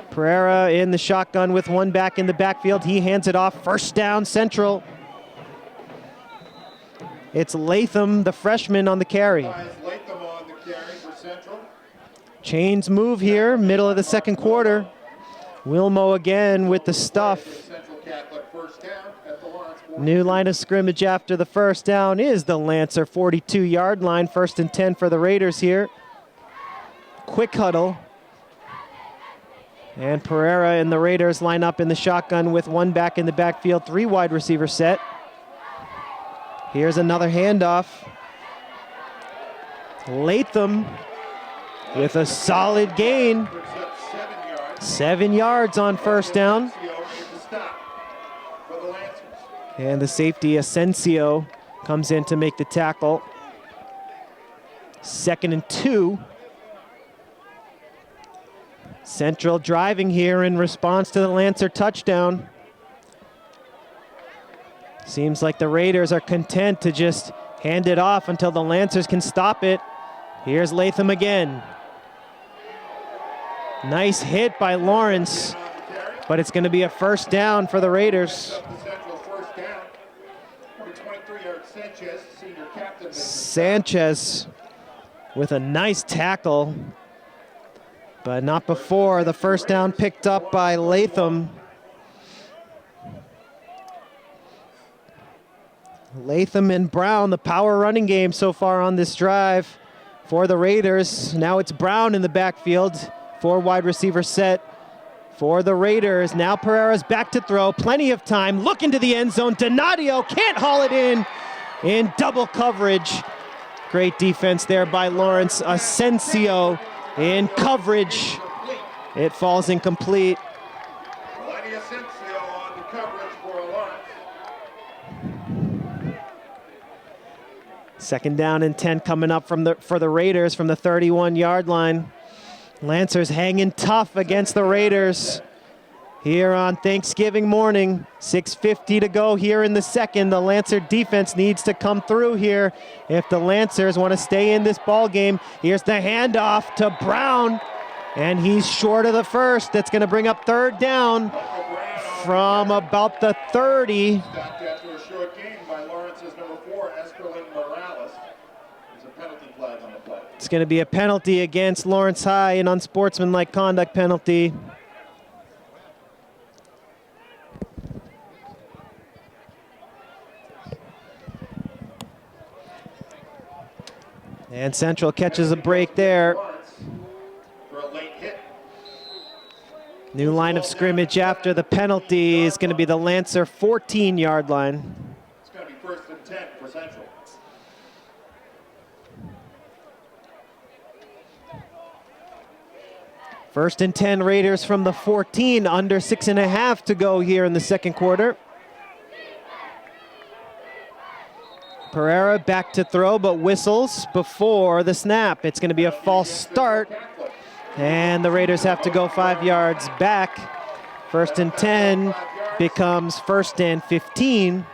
A: Pereira in the shotgun with one back in the backfield. He hands it off. 1st down, Central. It's Latham, the freshman, on the carry. Chains move here, middle of the 2nd quarter. Wilmo again with the stuff. New line of scrimmage after the 1st down is the Lancer 42-yard line. 1st and 10 for the Raiders here. Quick huddle. And Pereira and the Raiders line up in the shotgun with one back in the backfield, 3 wide receiver set. Here's another handoff. Latham with a solid gain. 7 yards on 1st down. And the safety, Asensio, comes in to make the tackle. 2nd and 2. Central driving here in response to the Lancer touchdown. Seems like the Raiders are content to just hand it off until the Lancers can stop it. Here's Latham again. Nice hit by Lawrence, but it's going to be a 1st down for the Raiders. Sanchez with a nice tackle, but not before the 1st down picked up by Latham. Latham and Brown, the power running game so far on this drive for the Raiders. Now it's Brown in the backfield, 4 wide receiver set for the Raiders. Now Pereira's back to throw, plenty of time, look into the end zone. Donadio can't haul it in double coverage. Great defense there by Lawrence. Asensio in coverage. It falls incomplete. Second down and 10 coming up for the Raiders from the 31-yard line. Lancers hanging tough against the Raiders here on Thanksgiving morning. 6:50 to go here in the 2nd. The Lancer defense needs to come through here if the Lancers want to stay in this ball game. Here's the handoff to Brown, and he's short of the 1st. That's going to bring up 3rd down from about the 30. It's going to be a penalty against Lawrence High, an unsportsmanlike conduct penalty. And Central catches a break there. New line of scrimmage after the penalty is going to be the Lancer 14-yard line.
C: It's going to be 1st and 10 for Central.
A: First and 10 Raiders from the 14, under 6.5 to go here in the 2nd quarter. Pereira back to throw, but whistles before the snap. It's going to be a false start, and the Raiders have to go 5 yards back. 1st and 10 becomes 1st and 15.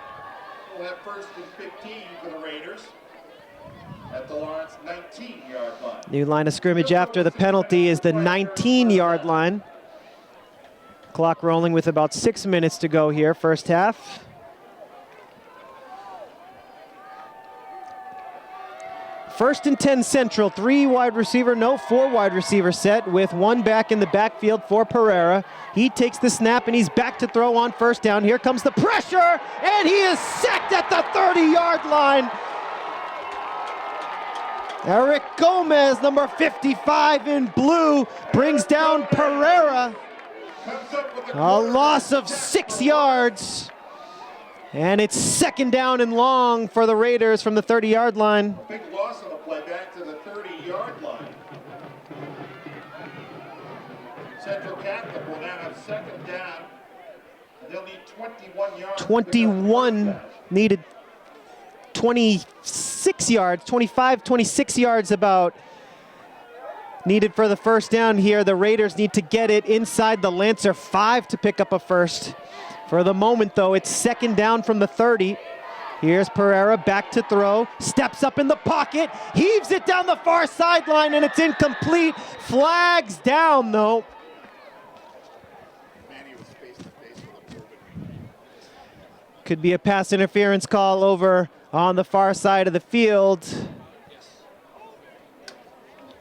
C: We'll have 1st and 15 for the Raiders at the Lawrence 19-yard line.
A: New line of scrimmage after the penalty is the 19-yard line. Clock rolling with about 6 minutes to go here, 1st half. First and 10 Central, 3 wide receiver, no 4 wide receiver set with one back in the backfield for Pereira. He takes the snap and he's back to throw on 1st down. Here comes the pressure, and he is sacked at the 30-yard line. Eric Gomez, number 55 in blue, brings down Pereira. A loss of 6 yards. And it's 2nd down and long for the Raiders from the 30-yard line.
C: Big loss on the play back to the 30-yard line. Central Catholic will now have second down. And they'll need 21 yards.
A: 21 needed 26 yards, 25, 26 yards about needed for the first down here. The Raiders need to get it inside the Lancer 5 to pick up a first. For the moment, though, it's second down from the 30. Here's Pereira back to throw, steps up in the pocket, heaves it down the far sideline, and it's incomplete. Flags down, though. Could be a pass interference call over on the far side of the field.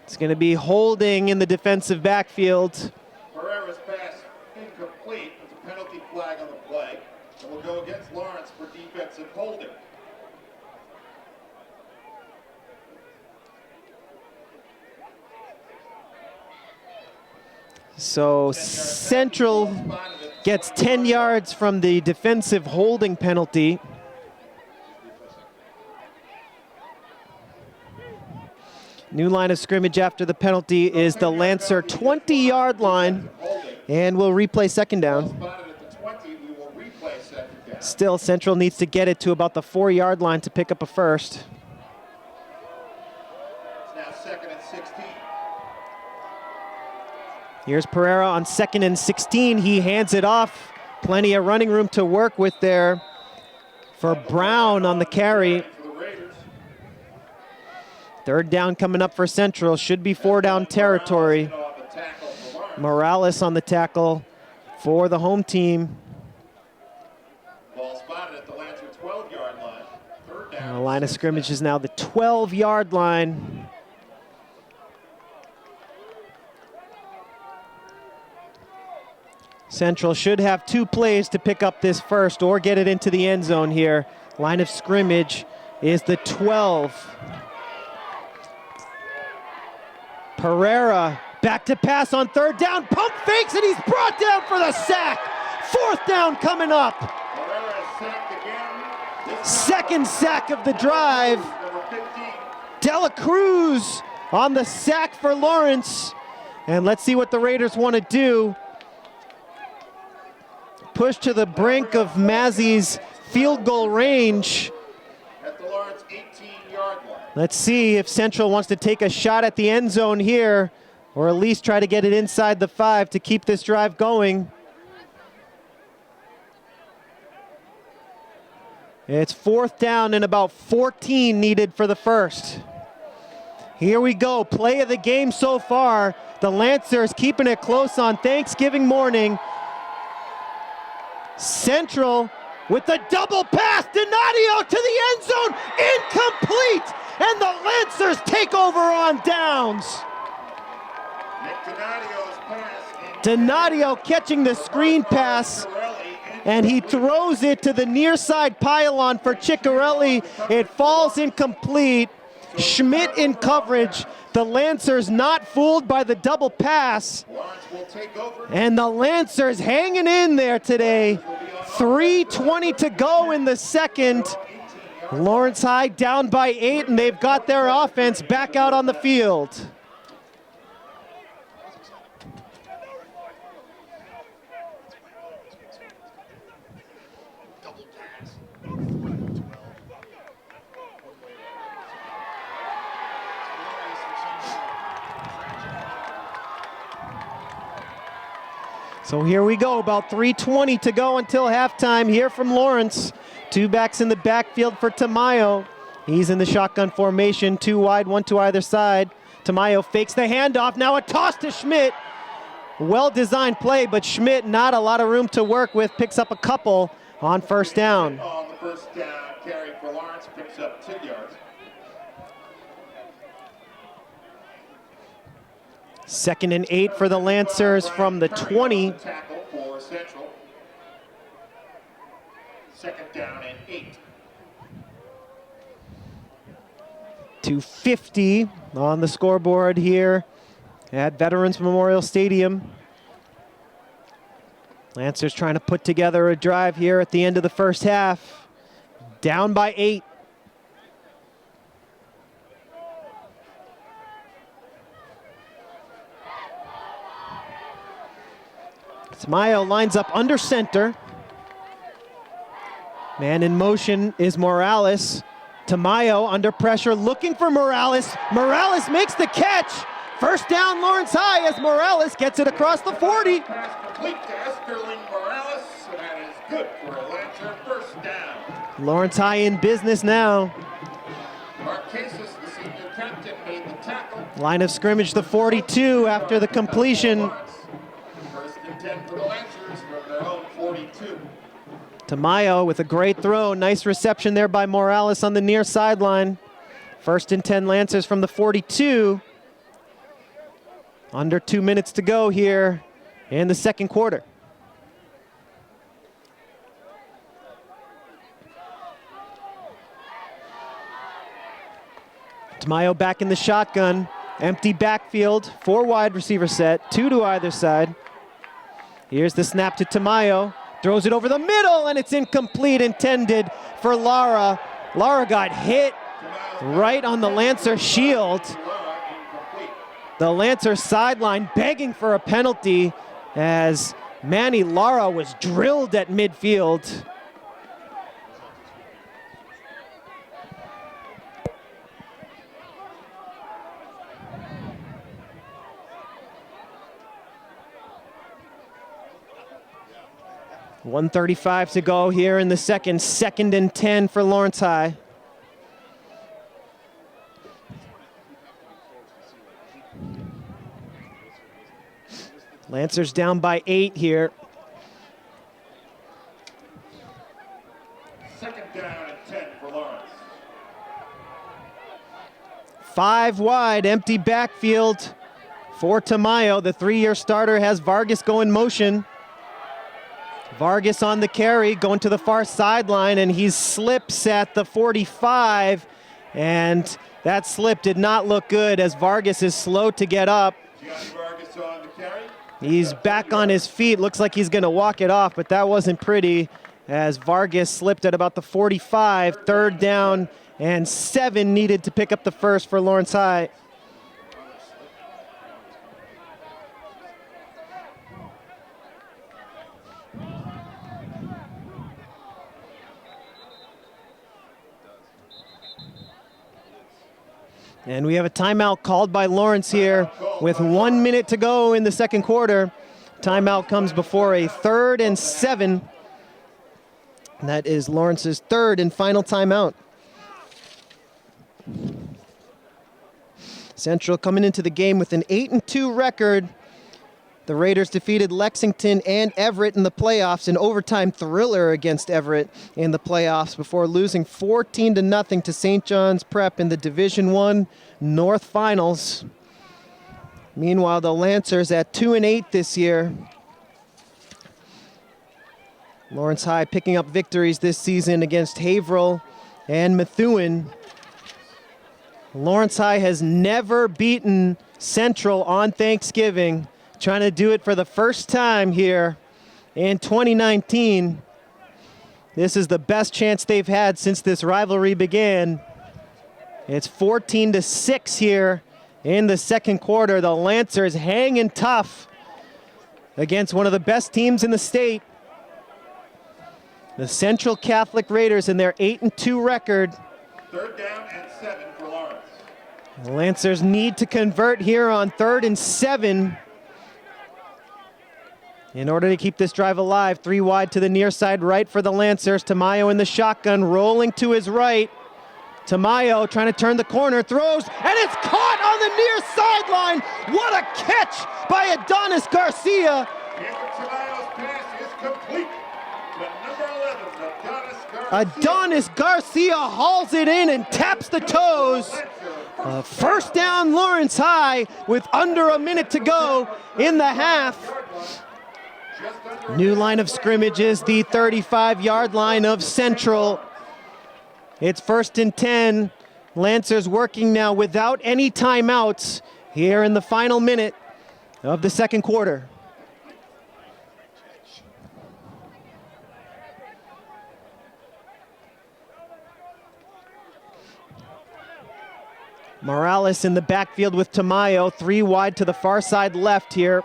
A: It's going to be holding in the defensive backfield.
C: Pereira's pass incomplete. It's a penalty flag on the play. And will go against Lawrence for defensive holding.
A: So Central gets 10 yards from the defensive holding penalty. New line of scrimmage after the penalty is the Lancer 20-yard line, and we'll replay second down. Still, Central needs to get it to about the 4-yard line to pick up a first.
C: It's now second and 16.
A: Here's Pereira on second and 16. He hands it off. Plenty of running room to work with there for Brown on the carry. Third down coming up for Central. Should be 4-down territory. Morales on the tackle for the home team.
C: Ball spotted at the Lancer 12-yard line. Third down.
A: The line of scrimmage is now the 12-yard line. Central should have 2 plays to pick up this first or get it into the end zone here. Line of scrimmage is the 12. Pereira back to pass on third down. Pump fakes, and he's brought down for the sack. Fourth down coming up.
C: Pereira is sacked again.
A: Second sack of the drive.
C: Number 15.
A: Dela Cruz on the sack for Lawrence. And let's see what the Raiders want to do. Push to the brink of Mazzy's field goal range.
C: At the Lawrence 18-yard line.
A: Let's see if Central wants to take a shot at the end zone here, or at least try to get it inside the 5 to keep this drive going. It's fourth down and about 14 needed for the first. Here we go, play of the game so far. The Lancers keeping it close on Thanksgiving morning. Central with the double pass, Donadio to the end zone, incomplete, and the Lancers take over on downs.
C: Nick Donadio's pass.
A: Donadio catching the screen pass, and he throws it to the near side pylon for Ciccarelli. It falls incomplete. Schmidt in coverage. The Lancers not fooled by the double pass. And the Lancers hanging in there today. 3:20 to go in the second. Lawrence High down by 8, and they've got their offense back out on the field. So here we go, about 3:20 to go until halftime here from Lawrence. 2 backs in the backfield for Tamayo. He's in the shotgun formation, 2 wide, 1 to either side. Tamayo fakes the handoff, now a toss to Schmidt. Well-designed play, but Schmidt not a lot of room to work with, picks up a couple on first down.
C: On the first down carry for Lawrence, picks up 2 yards.
A: Second and 8 for the Lancers from the 20.
C: Tackle for Central. Second down and 8.
A: 2:50 on the scoreboard here at Veterans Memorial Stadium. Lancers trying to put together a drive here at the end of the first half. Down by 8. Tamayo lines up under center. Man in motion is Morales. Tamayo under pressure, looking for Morales. Morales makes the catch. First down, Lawrence High, as Morales gets it across the 40.
C: Pass complete to Esterling Morales, and that is good for a Lancer first down.
A: Lawrence High in business now.
C: Marquesis, the senior captain, made the tackle.
A: Line of scrimmage, the 42 after the completion.
C: First and 10 for the Lancers from their own 42.
A: Tamayo with a great throw. Nice reception there by Morales on the near sideline. First and 10 Lancers from the 42. Under 2 minutes to go here in the second quarter. Tamayo back in the shotgun. Empty backfield, 4 wide receiver set, 2 to either side. Here's the snap to Tamayo. Throws it over the middle, and it's incomplete, intended for Lara. Lara got hit right on the Lancer shield. The Lancer sideline begging for a penalty as Manny Lara was drilled at midfield. .135 to go here in the second. 2nd and 10 for Lawrence High. Lancers down by 8 here.
C: 2nd down and 10 for Lawrence.
A: 5 wide, empty backfield for Tamayo. The 3-year starter has Vargas go in motion. Vargas on the carry, going to the far sideline, and he slips at the 45, and that slip did not look good as Vargas is slow to get up.
C: Vargas on the carry.
A: He's back on his feet, looks like he's gonna walk it off, but that wasn't pretty as Vargas slipped at about the 45, 3rd down and 7 needed to pick up the first for Lawrence High. And we have a timeout called by Lawrence here with 1 minute to go in the second quarter. Timeout comes before a 3rd and 7. And that is Lawrence's 3rd and final timeout. Central coming into the game with an 8-2 record. The Raiders defeated Lexington and Everett in the playoffs, an overtime thriller against Everett in the playoffs before losing 14-0 to St. John's Prep in the Division I North Finals. Meanwhile, the Lancers at 2-8 this year. Lawrence High picking up victories this season against Haverhill and Methuen. Lawrence High has never beaten Central on Thanksgiving. Trying to do it for the first time here in 2019. This is the best chance they've had since this rivalry began. It's 14-6 here in the second quarter. The Lancers hanging tough against one of the best teams in the state. The Central Catholic Raiders in their 8-2 record.
C: 3rd down and 7 for Lawrence.
A: The Lancers need to convert here on 3rd and 7. In order to keep this drive alive, 3 wide to the near side right for the Lancers. Tamayo in the shotgun, rolling to his right. Tamayo trying to turn the corner, throws, and it's caught on the near sideline. What a catch by Adonis Garcia.
C: Tamayo's pass is complete to number 11, Adonis Garcia.
A: Adonis Garcia hauls it in and taps the toes. First down Lawrence High with under a minute to go in the half. New line of scrimmage is the 35-yard line of Central. It's 1st and 10. Lancers working now without any timeouts here in the final minute of the second quarter. Morales in the backfield with Tamayo, 3 wide to the far side left here.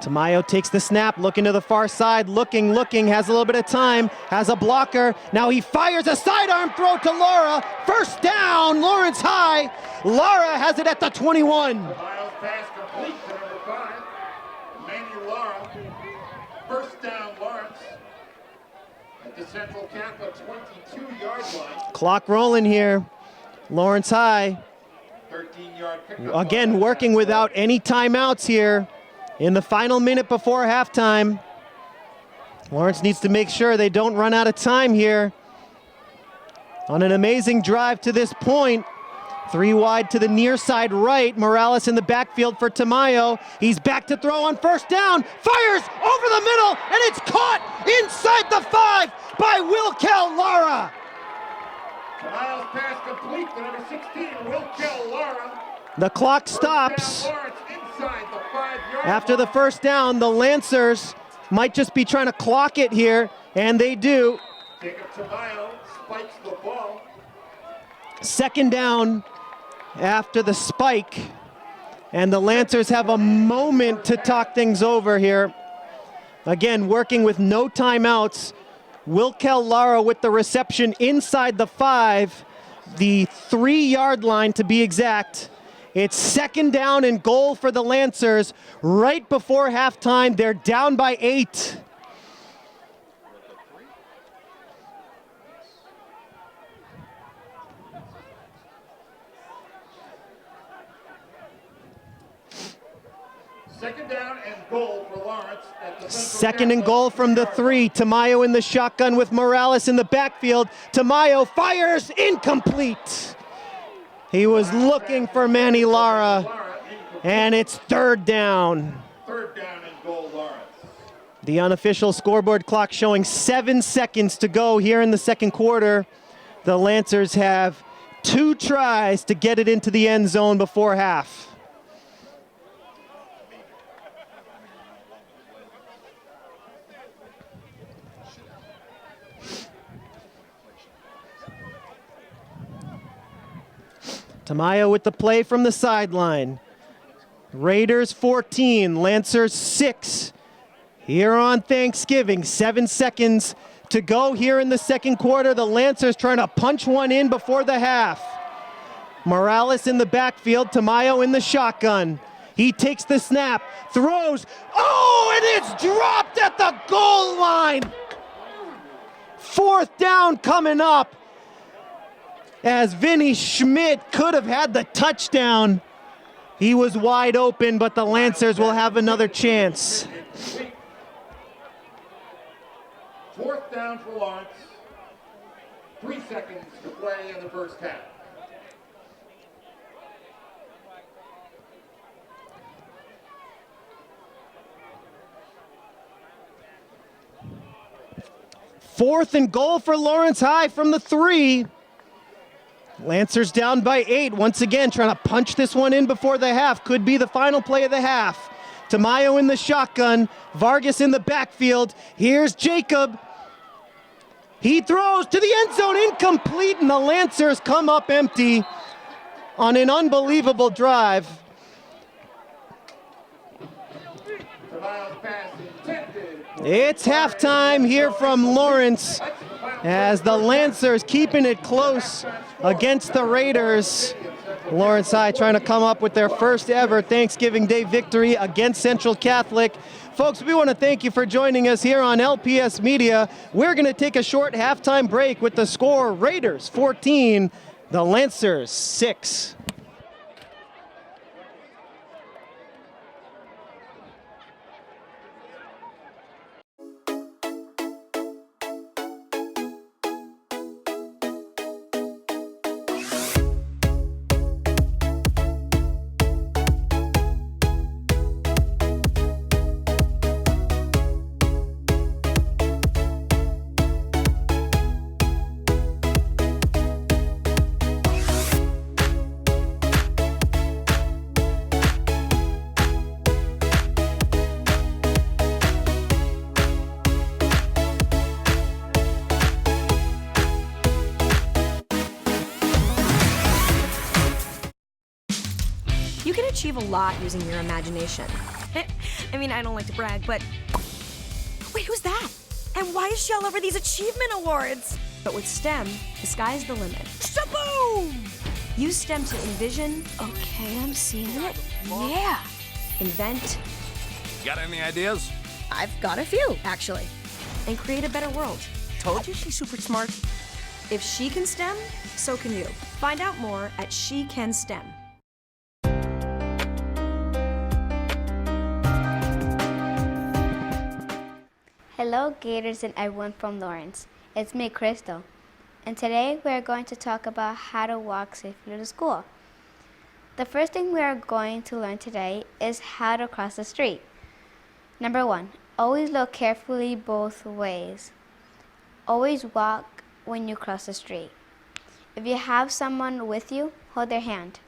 A: Tamayo takes the snap, looking to the far side, looking, has a little bit of time, has a blocker. Now he fires a sidearm throw to Lara. First down, Lawrence High. Lara has it at the 21.
C: Tamayo's pass complete to number 5, Emmanuel Lara. First down, Lawrence at the Central Catholic 22-yard line.
A: Clock rolling here. Lawrence High,
C: 13-yard pickup.
A: again, working without any timeouts here in the final minute before halftime. Lawrence needs to make sure they don't run out of time here. On an amazing drive to this point. 3 wide to the near side right. Morales in the backfield for Tamayo. He's back to throw on first down. Fires over the middle, and it's caught inside the 5 by Wilkel Lara.
C: Tamayo's pass complete to number 16, Wilkel Lara.
A: The clock stops.
C: First down, Lawrence inside the 5-yard
A: After the
C: line.
A: first down, the Lancers might just be trying to clock it here, and they do.
C: Jacob Tamayo spikes the ball.
A: Second down after the spike, and the Lancers have a moment to talk things over here. Again, working with no timeouts. Wilkel Lara with the reception inside the 5, the 3-yard line to be exact. It's second down and goal for the Lancers. Right before halftime, they're down by 8.
C: Second down and goal for Lawrence at the Central
A: Second and
C: Catholic
A: goal from the 3. Tamayo in the shotgun with Morales in the backfield. Tamayo fires, incomplete. He was looking for Manny Lara, and it's third down.
C: Third down and goal, Lawrence.
A: The unofficial scoreboard clock showing 7 seconds to go here in the second quarter. The Lancers have 2 tries to get it into the end zone before half. Tamayo with the play from the sideline. Raiders 14, Lancers 6. Here on Thanksgiving, 7 seconds to go here in the second quarter. The Lancers trying to punch one in before the half. Morales in the backfield, Tamayo in the shotgun. He takes the snap, throws, and it's dropped at the goal line. Fourth down coming up, as Vinny Schmidt could have had the touchdown. He was wide open, but the Lancers will have another chance.
C: Fourth down for Lawrence. 3 seconds to play in the first half.
A: Fourth and goal for Lawrence High from the 3. Lancers down by 8. Once again, trying to punch this one in before the half. Could be the final play of the half. Tamayo in the shotgun. Vargas in the backfield. Here's Jacob. He throws to the end zone, incomplete, and the Lancers come up empty on an unbelievable drive.
C: Tamayo's pass intended.
A: It's halftime here from Lawrence, as the Lancers keeping it close against the Raiders. Lawrence High trying to come up with their first ever Thanksgiving Day victory against Central Catholic. Folks, we want to thank you for joining us here on LPS Media. We're going to take a short halftime break with the score: Raiders 14, the Lancers 6.
D: You can achieve a lot using your imagination. I mean, I don't like to brag, but... Wait, who's that? And why is she all over these achievement awards? But with STEM, the sky's the limit. Shaboom! Use STEM to envision... Okay, I'm seeing it. Yeah. Invent...
E: Got any ideas?
D: I've got a few, actually. And create a better world.
E: Told you she's super smart.
D: If she can STEM, so can you. Find out more at She Can STEM.
F: Hello, Gators and everyone from Lawrence. It's me, Crystal. And today we are going to talk about how to walk safely to school. The first thing we are going to learn today is how to cross the street. Number 1, always look carefully both ways. Always walk when you cross the street. If you have someone with you, hold their hand.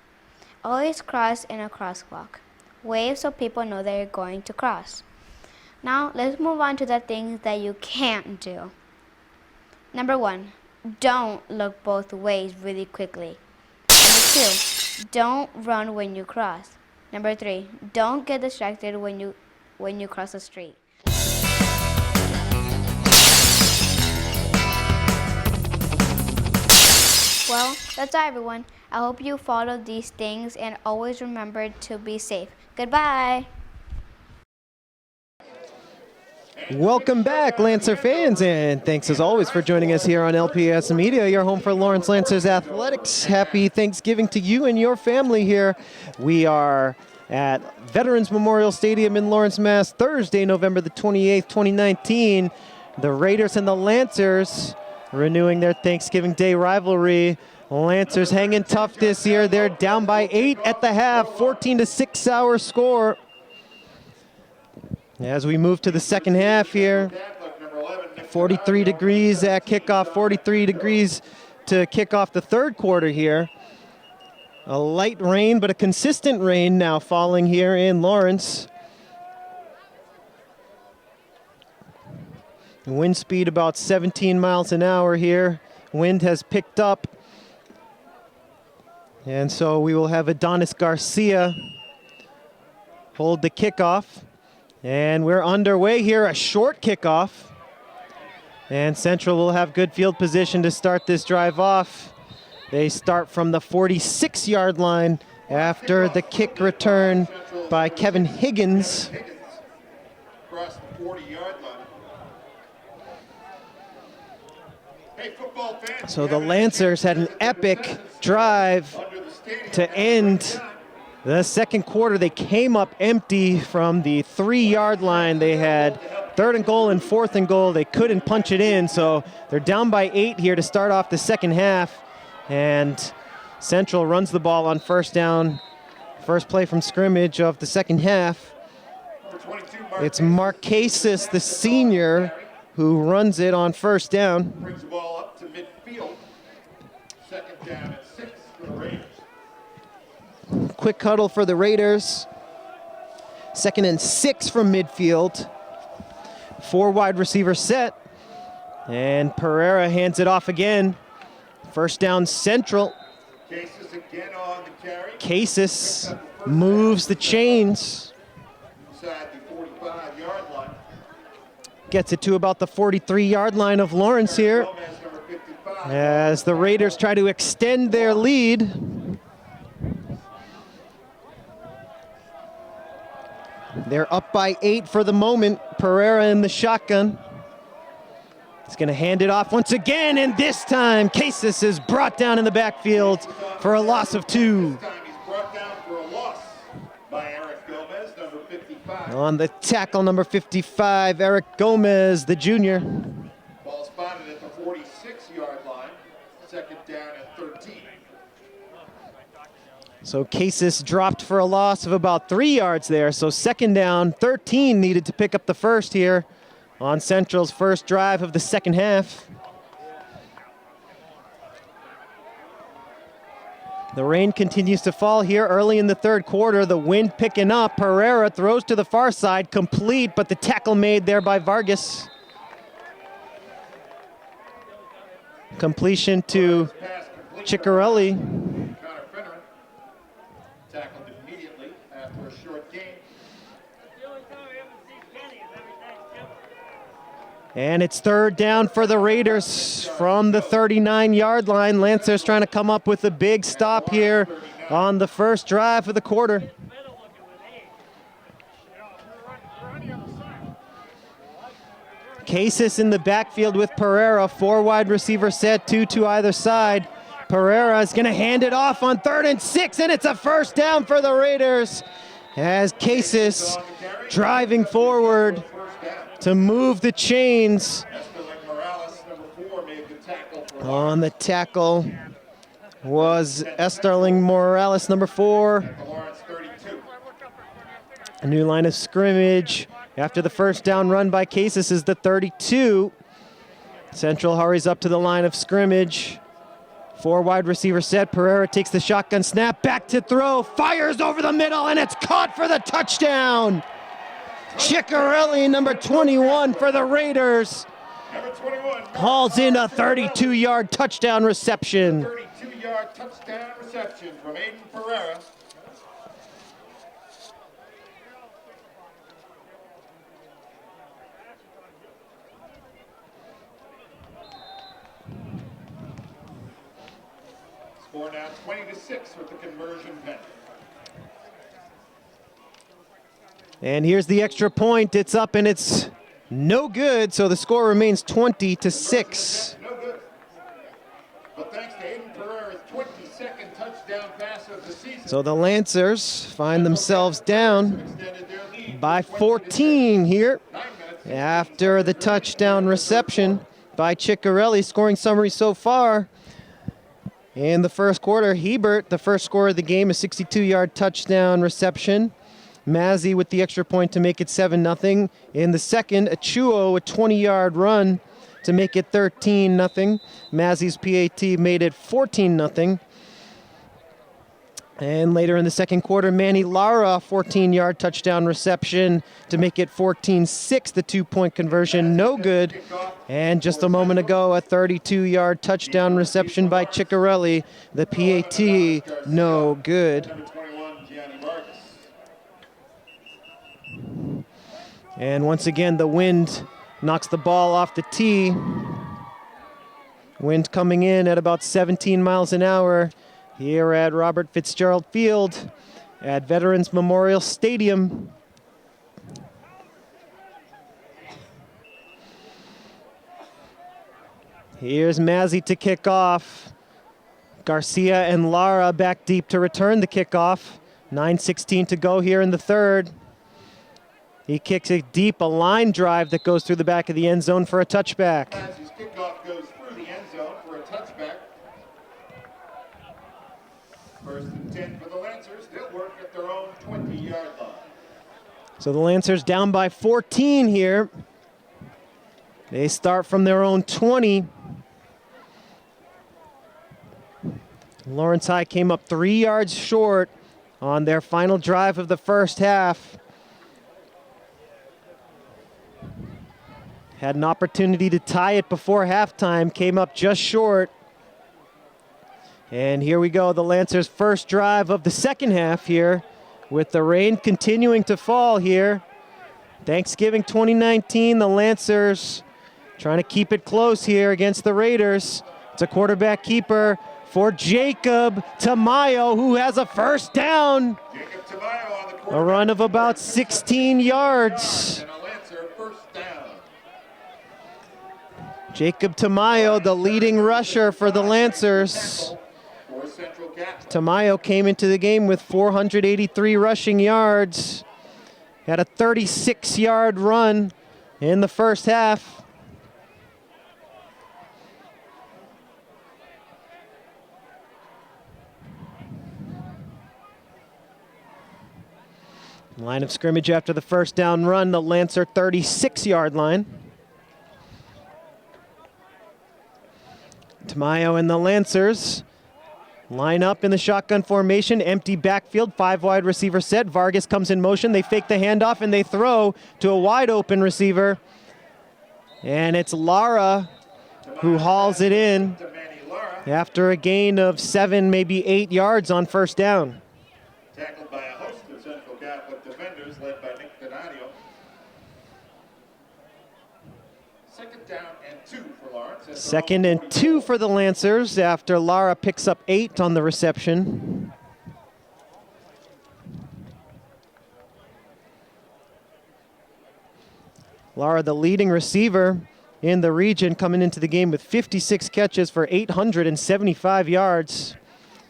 F: Always cross in a crosswalk. Wave so people know that you're going to cross. Now, let's move on to the things that you can't do. Number 1, don't look both ways really quickly. Number 2, don't run when you cross. Number 3, don't get distracted when you cross the street. Well, that's all, everyone. I hope you follow these things and always remember to be safe. Goodbye.
A: Welcome back, Lancer fans, and thanks as always for joining us here on LPS Media, your home for Lawrence Lancers Athletics. Happy Thanksgiving to you and your family here. We are at Veterans Memorial Stadium in Lawrence, Mass, Thursday, November the 28th, 2019. The Raiders and the Lancers renewing their Thanksgiving Day rivalry. Lancers hanging tough this year. They're down by 8 at the half, 14-6 our score. As we move to the second half here, 43 degrees at kickoff, 43 degrees to kick off the third quarter here. A light rain, but a consistent rain now falling here in Lawrence. Wind speed about 17 miles an hour here. Wind has picked up. And so we will have Adonis Garcia hold the kickoff. And we're underway here, a short kickoff. And Central will have good field position to start this drive off. They start from the 46-yard line after the kick return by Kevin Higgins.
C: Across the 40-yard line. Hey, football fans,
A: So the Lancers had an epic drive to end the second quarter. They came up empty from the 3-yard line. They had 3rd and goal and 4th and goal. They couldn't punch it in, so they're down by 8 here to start off the second half. And Central runs the ball on first down. First play from scrimmage of the second half. It's Marquesis, the senior, who runs it on first down.
C: brings the ball up to midfield. Second down at 6 for the Raiders.
A: Quick huddle for the Raiders. 2nd and 6 from midfield. 4 wide receiver set. And Pereira hands it off again. First down Central.
C: Cases again on the carry.
A: Cases moves the chains.
C: Inside the 45-yard line.
A: Gets it to about the 43-yard line of Lawrence here.
C: Gomez, number 55.
A: As the Raiders try to extend their lead. They're up by 8 for the moment. Pereira in the shotgun. He's going to hand it off once again, and this time Cases is brought down in the backfield for a loss of 2.
C: This time he's brought down for a loss by Eric Gomez, number 55.
A: On the tackle, number 55, Eric Gomez, the junior.
C: Ball spotted at the 46-yard line. Second down at 13.
A: So Cases dropped for a loss of about 3 yards there. So second down, 13 needed to pick up the first here on Central's first drive of the second half. The rain continues to fall here early in the third quarter. The wind picking up. Pereira throws to the far side, complete, but the tackle made there by Vargas. Completion to Ciccarelli.
C: Connor Finneran tackled immediately after a short gain.
A: And it's third down for the Raiders from the 39-yard line. Lancers trying to come up with a big stop here on the first drive of the quarter. Casas in the backfield with Pereira. 4 wide receiver set, 2 to either side. Pereira is going to hand it off on 3rd and 6, and it's a first down for the Raiders as Casas driving forward to move the chains. On the tackle was Esterling Morales, number 4. A new line of scrimmage after the first down run by Casas is the 32. Central hurries up to the line of scrimmage. 4 wide receiver set. Pereira takes the shotgun snap, back to throw, fires over the middle, and it's caught for the touchdown. Ciccarelli, number 21 for the Raiders, hauls in a 32-yard touchdown reception.
C: 32-yard touchdown reception from Aiden Pereira. Score now 20-6 with the conversion penalty.
A: And here's the extra point. It's up and it's no good, so the score remains 20-6.
C: No good. But thanks to Aiden Pereira's 22nd touchdown pass of the season.
A: So the Lancers find themselves down by 14 here after the touchdown reception by Ciccarelli. Scoring summary so far in the first quarter: Hebert, the first scorer of the game, a 62-yard touchdown reception. Mazzi with the extra point to make it 7-0. In the second, Achuo, a 20-yard run to make it 13-0. Mazzi's PAT made it 14-0. And later in the second quarter, Manny Lara, 14-yard touchdown reception to make it 14-6. The 2-point conversion, no good. And just a moment ago, a 32-yard touchdown reception by Ciccarelli. The PAT, no good. And once again, the wind knocks the ball off the tee. Wind coming in at about 17 miles an hour here at Robert Fitzgerald Field at Veterans Memorial Stadium. Here's Mazzi to kick off. Garcia and Lara back deep to return the kickoff. 9:16 to go here in the third. He kicks it deep, a line drive that goes through the back of the end zone for a touchback.
C: Mazzi's kickoff goes through the end zone for a touchback. First and 10 for the Lancers. They'll work at their own 20-yard line.
A: So the Lancers down by 14 here. They start from their own 20. Lawrence High came up 3 yards short on their final drive of the first half. Had an opportunity to tie it before halftime, came up just short. And here we go, the Lancers' first drive of the second half here, with the rain continuing to fall here. Thanksgiving 2019, the Lancers trying to keep it close here against the Raiders. It's a quarterback keeper for Jacob Tamayo, who has a first down.
C: Jacob Tamayo on the quarterback.
A: A run of about 16 yards.
C: And a Lancer first down.
A: Jacob Tamayo, the leading rusher for the Lancers.
C: For Central Catholic.
A: Tamayo came into the game with 483 rushing yards. Had a 36-yard run in the first half. Line of scrimmage after the first down run, the Lancer 36-yard line. Tamayo and the Lancers line up in the shotgun formation, empty backfield, 5 wide receiver set. Vargas comes in motion, they fake the handoff and they throw to a wide open receiver. And it's Lara who hauls it in after a gain of 7, maybe 8 yards on first down.
C: Tackled by a host of Central Catholic defenders led by Nick Donadio. 2nd
A: 2nd and 2 for the Lancers after Lara picks up 8 on the reception. Lara, the leading receiver in the region, coming into the game with 56 catches for 875 yards.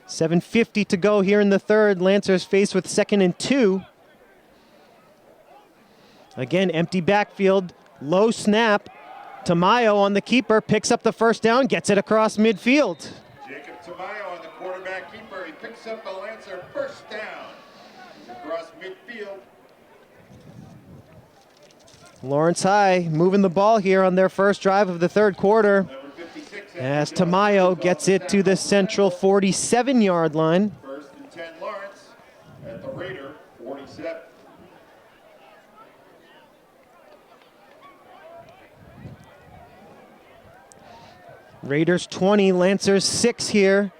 A: 7:50 to go here in the third. Lancers faced with 2nd and 2. Again, empty backfield, low snap. Tamayo on the keeper, picks up the first down, gets it across midfield.
C: Jacob Tamayo on the quarterback keeper. He picks up the Lancer first down. He's across midfield.
A: Lawrence High moving the ball here on their first drive of the third quarter.
C: Number 56.
A: As Tamayo gets it to the central 47-yard line.
C: 1st and 10 Lawrence at the Raider 47.
A: Raiders 20, Lancers 6 here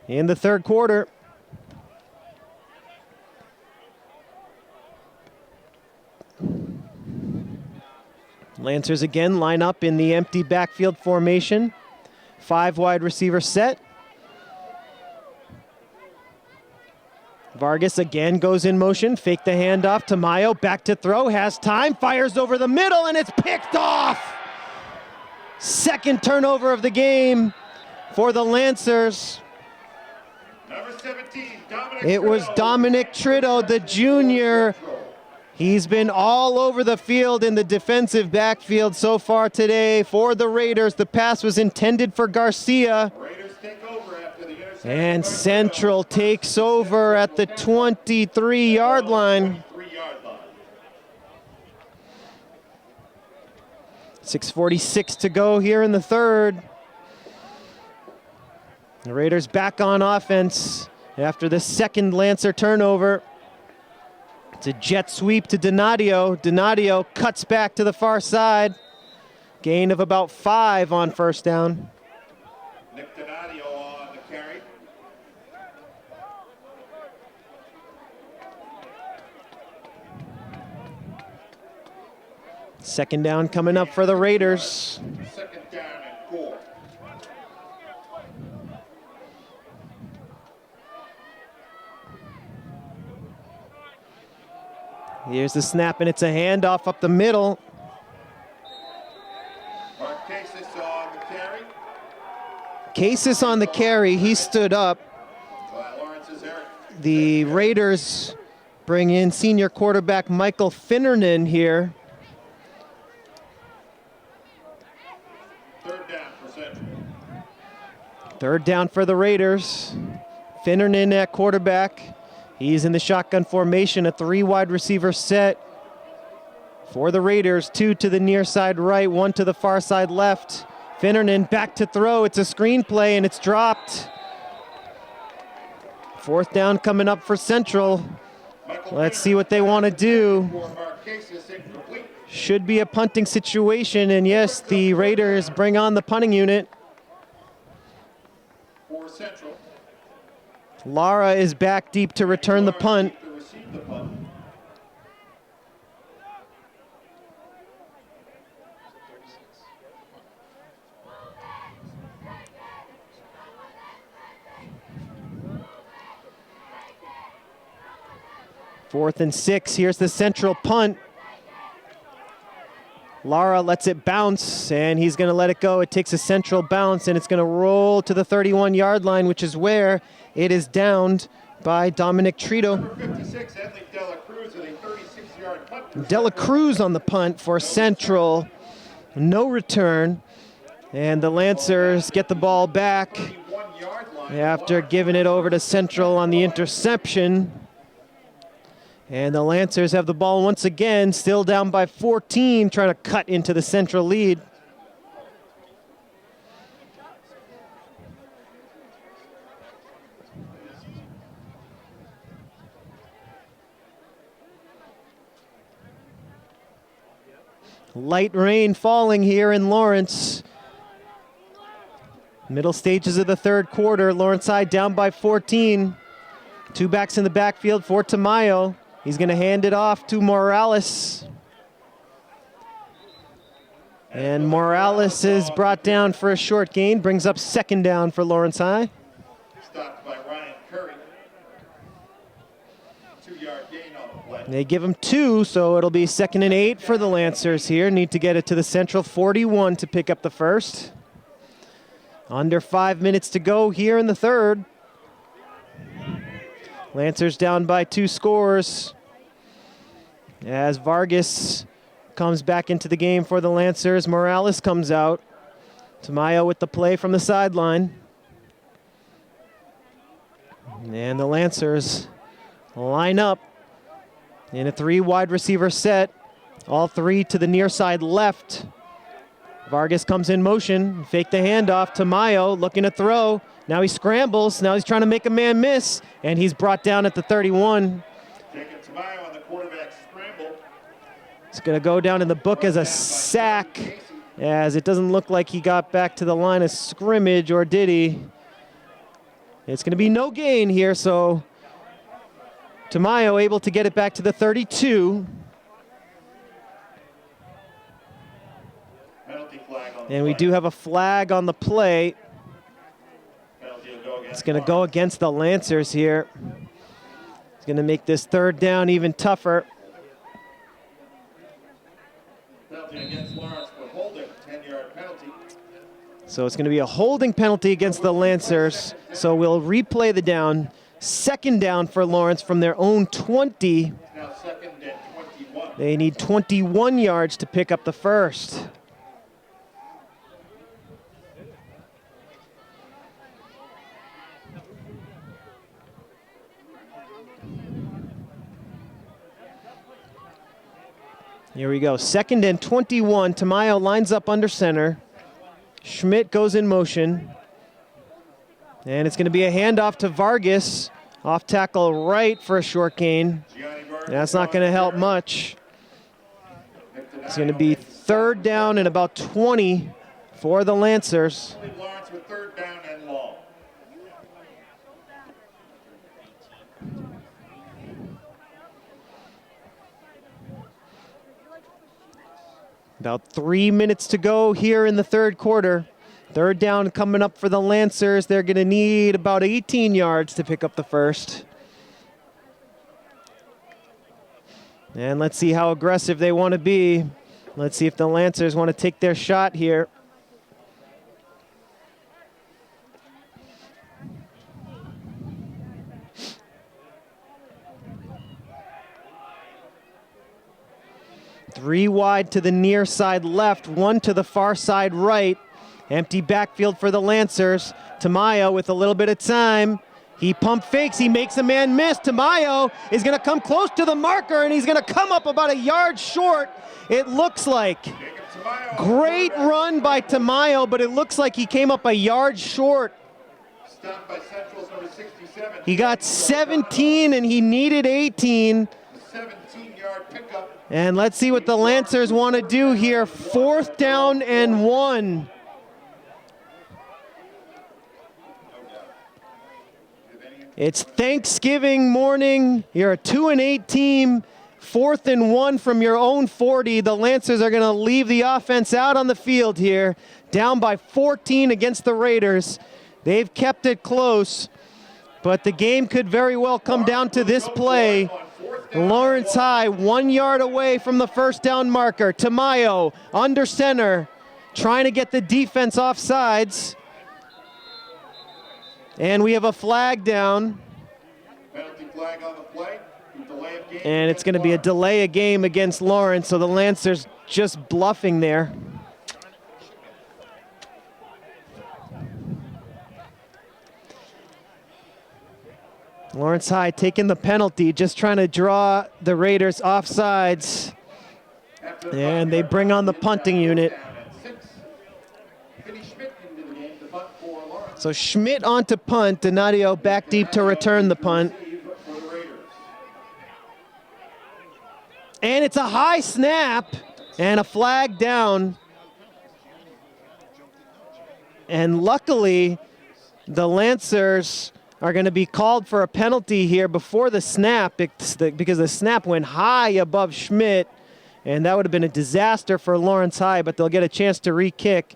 A: in the third quarter. Lancers again line up in the empty backfield formation. 5 wide receiver set. Vargas again goes in motion, fake the handoff. Tamayo back to throw, has time, fires over the middle, and it's picked off. 2nd turnover of the game for the Lancers.
C: Number 17, Dominic
A: It was
C: Trito.
A: Dominic Trito, the junior. He's been all over the field in the defensive backfield so far today for the Raiders. The pass was intended for Garcia.
C: Raiders take over after the interception.
A: And Central takes over at the 23-yard line.
C: 3-yard line.
A: 6:46 to go here in the third. The Raiders back on offense after the 2nd Lancer turnover. It's a jet sweep to Donadio. Donadio cuts back to the far side. Gain of about 5 on first down.
C: Nick Donadio on the carry.
A: Second down coming up for the Raiders.
C: 2nd down and 4.
A: Here's the snap, and it's a handoff up the middle.
C: Marquesis on the carry.
A: Cases on the carry. He stood up.
C: Lawrence's Eric.
A: The Raiders bring in senior quarterback Michael Finnernan here.
C: 3rd down for Central.
A: 3rd down for the Raiders. Finnernan at quarterback. He's in the shotgun formation, a 3 wide receiver set for the Raiders. 2 to the near side right, 1 to the far side left. Finnernan back to throw. It's a screen play, and it's dropped. 4th down coming up for Central. Let's see what they want to do.
C: For Marquesis, incomplete.
A: Should be a punting situation, and yes, the Raiders bring on the punting unit.
C: For Central.
A: Lara is back deep to return the punt.
C: To receive the punt.
A: Fourth and 6. Here's the Central punt. Lara lets it bounce, and he's going to let it go. It takes a Central bounce, and it's going to roll to the 31-yard line, which is where it is downed by Dominic Trito.
C: Number 56, Edley Dela Cruz with a 36-yard punt.
A: Dela Cruz on the punt for Central. No return. And the Lancers get the ball back
C: 31-yard line.
A: after giving it over to Central on the interception. And the Lancers have the ball once again, still down by 14, trying to cut into the Central lead. Light rain falling here in Lawrence. Middle stages of the third quarter. Lawrence High down by 14. 2 backs in the backfield for Tamayo. He's going to hand it off to Morales. And Morales is brought down for a short gain, brings up second down for Lawrence High.
C: Stopped by Ryan Curry. 2-yard gain on the play.
A: They give him 2, so it'll be 2nd and 8 for the Lancers here. Need to get it to the Central 41 to pick up the first. Under 5 minutes to go here in the third. Lancers down by 2 scores. As Vargas comes back into the game for the Lancers, Morales comes out. Tamayo with the play from the sideline. And the Lancers line up in a 3 wide receiver set. All 3 to the near side left. Vargas comes in motion, fake the handoff. Tamayo looking to throw. Now he scrambles. Now he's trying to make a man miss, and he's brought down at the 31.
C: Jacob Tamayo on the quarterback scramble.
A: It's going to go down in the book as a sack, as it doesn't look like he got back to the line of scrimmage, or did he? It's going to be no gain here, so Tamayo able to get it back to the 32.
C: Penalty flag on the
A: And we
C: play.
A: do have a flag on the play.
C: Penalty will go against
A: It's going to go against the Lancers here. It's going to make this third down even tougher.
C: Penalty against Lawrence for holding, 10-yard penalty.
A: So it's going to be a holding penalty against the Lancers. So we'll replay the down. 2nd down for Lawrence from their own 20.
C: Now 2nd and 21.
A: They need 21 yards to pick up the first. Here we go. 2nd and 21. Tamayo lines up under center. Schmidt goes in motion. And it's going to be a handoff to Vargas. Off tackle right for a short gain. That's not going to help much. It's going to be 3rd down and about 20 for the Lancers.
C: Lawrence with 3rd down and long.
A: About 3 minutes to go here in the third quarter. 3rd down coming up for the Lancers. They're going to need about 18 yards to pick up the first. And let's see how aggressive they want to be. Let's see if the Lancers want to take their shot here. Three wide to the near side left, 1 to the far side right. Empty backfield for the Lancers. Tamayo with a little bit of time. He pump fakes, he makes a man miss. Tamayo is going to come close to the marker, and he's going to come up about a yard short, it looks like. Great run by Tamayo, but it looks like he came up a yard short.
C: Stopped by Central's number 67.
A: He got 17, and he needed 18.
C: 17-yard pickup.
A: And let's see what the Lancers want to do here. 4th down and 1. It's Thanksgiving morning. You're a 2-8 team. 4th and 1 from your own 40. The Lancers are going to leave the offense out on the field here. Down by 14 against the Raiders. They've kept it close, but the game could very well come down to this play. Lawrence High 1 yard away from the 1st down marker. Tamayo under center, trying to get the defense off sides. And we have a flag down.
C: Penalty flag on the play. Delay of game.
A: And it's going to be a delay of game against Lawrence, so the Lancers just bluffing there. Lawrence High taking the penalty, just trying to draw the Raiders off sides. And they bring on the punting unit. So Schmidt on to punt, Donadio back deep to return the punt. And it's a high snap and a flag down. And luckily, the Lancers are going to be called for a penalty here before the snap because the snap went high above Schmidt. and that would have been a disaster for Lawrence High, but they'll get a chance to re-kick.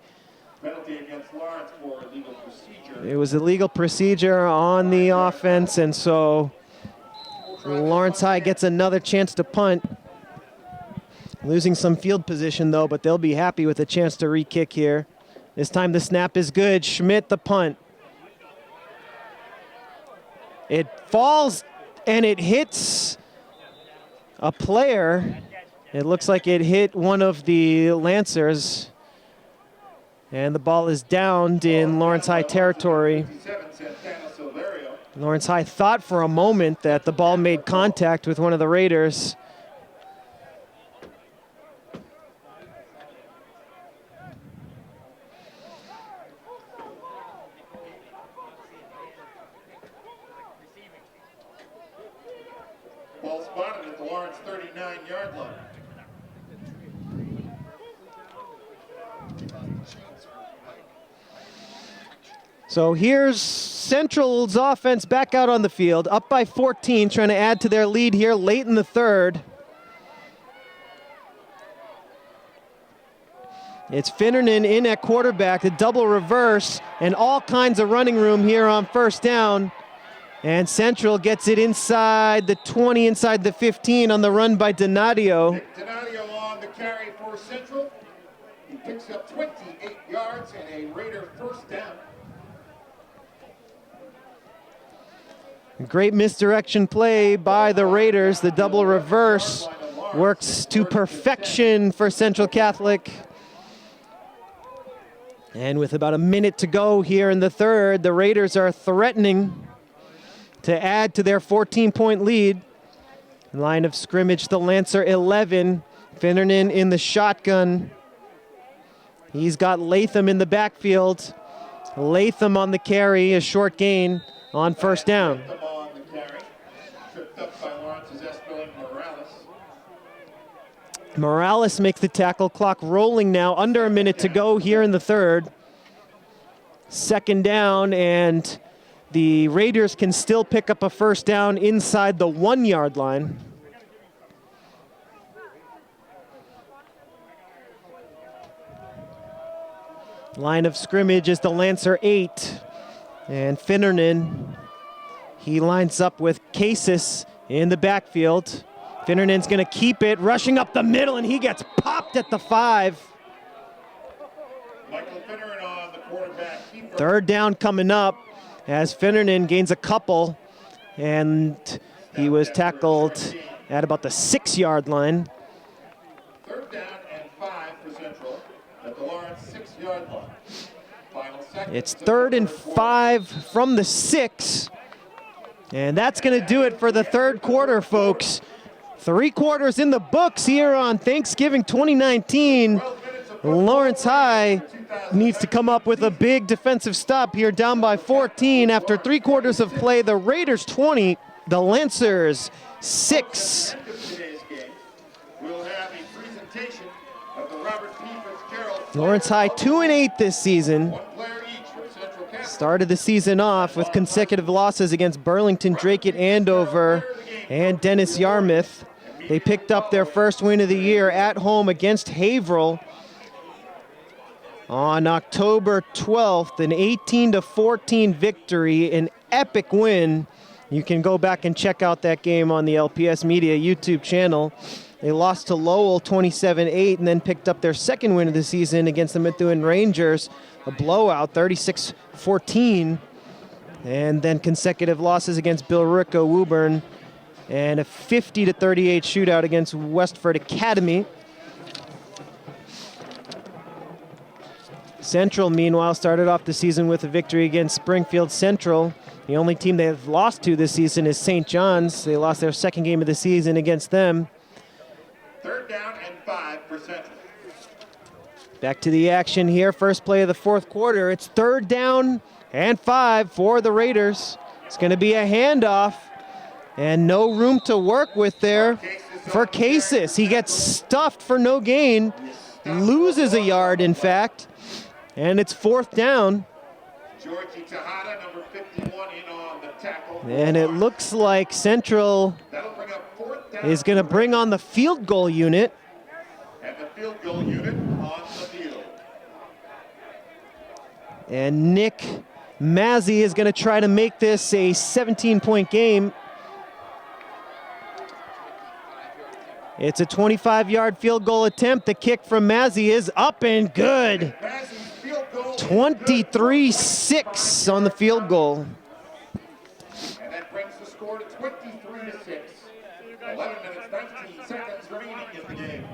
C: Penalty against Lawrence for illegal procedure.
A: It was illegal procedure on the offense, and so Lawrence High gets another chance to punt. Losing some field position, though, but they'll be happy with a chance to re-kick here. This time the snap is good. Schmidt the punt. It falls, and it hits a player. It looks like it hit one of the Lancers. And the ball is downed in Lawrence High territory. Lawrence High thought for a moment that the ball made contact with one of the Raiders.
C: Ball spotted at the Lawrence 39-yard line.
A: So here's Central's offense back out on the field, up by 14, trying to add to their lead here late in the third. It's Finnernan in at quarterback, the double reverse, and all kinds of running room here on first down. And Central gets it inside the 20, inside the 15 on the run by Donadio.
C: Donadio on the carry for Central. He picks up 28 yards and a Raider first down.
A: Great misdirection play by the Raiders. The double reverse works to perfection for Central Catholic. And with about a minute to go here in the third, the Raiders are threatening to add to their 14-point lead. Line of scrimmage, the Lancer 11. Finnernan in the shotgun. He's got Latham in the backfield. Latham on the carry, a short gain on first down. Morales makes the tackle. Clock rolling now. Under a minute to go here in the third. Second down, and the Raiders can still pick up a first down inside the 1-yard line. Line of scrimmage is the Lancer 8. And Finnernan, he lines up with Casas in the backfield. Finnernan's going to keep it, rushing up the middle, and he gets popped at the 5.
C: Michael Finnernan on the quarterback.
A: Third down coming up as Finnernan gains a couple, and he was tackled at about the 6-yard line.
C: Third down and 5 for Central at the Lawrence 6-yard line. Final second.
A: It's 3rd and 5 from the 6, and that's going to do it for the third quarter, folks. 3 quarters in the books here on Thanksgiving 2019. Lawrence High needs to come up with a big defensive stop here, down by 14 after 3 quarters of play. The Raiders 20, the Lancers 6. Lawrence High 2-8 this season. Started the season off with consecutive losses against Burlington, Drake at Andover, and Dennis Yarmouth. They picked up their first win of the year at home against Haverhill on October 12th, an 18-14 victory, an epic win. You can go back and check out that game on the LPS Media YouTube channel. They lost to Lowell 27-8 and then picked up their second win of the season against the Methuen Rangers, a blowout 36-14, and then consecutive losses against Billerica, Woburn, and a 50-38 shootout against Westford Academy. Central, meanwhile, started off the season with a victory against Springfield Central. The only team they've lost to this season is St. John's. They lost their second game of the season against them.
C: Third down and 5 for Central.
A: Back to the action here. First play of the fourth quarter. It's 3rd down and 5 for the Raiders. It's going to be a handoff. And no room to work with there for Casas. He gets stuffed for no gain, loses a yard, in fact, and it's 4th down.
C: Georgie Tejada, number 51, in on the tackle.
A: And it looks like Central is going to bring on the field goal unit.
C: field goal unit on the field.
A: And Nick Mazzi is going to try to make this a 17-point game. It's a 25-yard field goal attempt. The kick from Mazzi is up and good. 23-6 on the field goal.
C: And that brings the score to 23-6. 11 minutes, 19 seconds remaining in the game.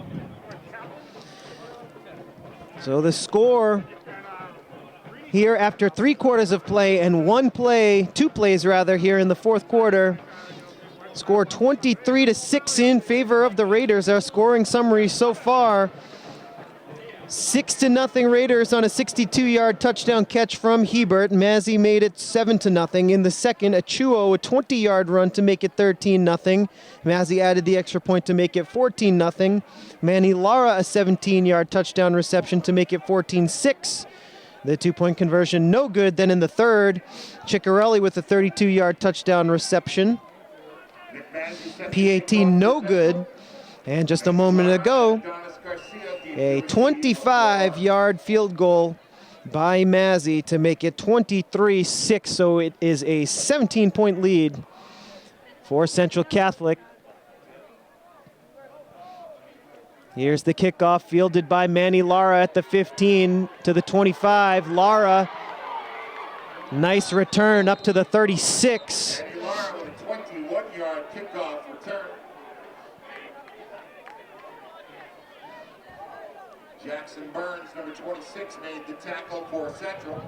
A: So the score here after 3 quarters of play and 2 plays rather, here in the 4th quarter. Score 23-6 in favor of the Raiders. Our scoring summary so far: 6-0 Raiders on a 62-yard touchdown catch from Hebert. Mazzi made it 7-0. In the second, Achuo, a 20-yard run to make it 13-0. Mazzi added the extra point to make it 14-0. Manny Lara, a 17-yard touchdown reception to make it 14-6. The 2-point conversion no good. Then in the third, Ciccarelli with a 32-yard touchdown reception. PAT no good. And just a moment ago, a 25-yard field goal by Mazzi to make it 23-6. So it is a 17-point lead for Central Catholic. Here's the kickoff, fielded by Manny Lara at the 15 to the 25. Lara, nice return up to the 36.
C: Manny Lara with a 21-yard kickoff return. Jackson Burns, number 26, made the tackle for Central.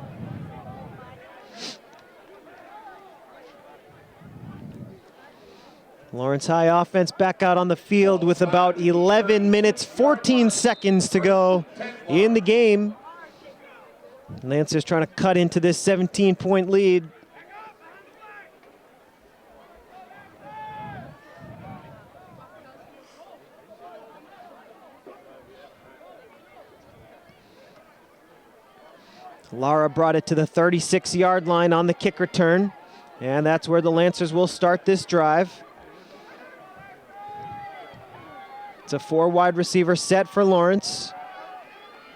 A: Lawrence High offense back out on the field with about 11 minutes, 14 seconds to go in the game. Lancers trying to cut into this 17-point lead. Lara brought it to the 36-yard line on the kick return, and that's where the Lancers will start this drive. It's a 4 wide receiver set for Lawrence.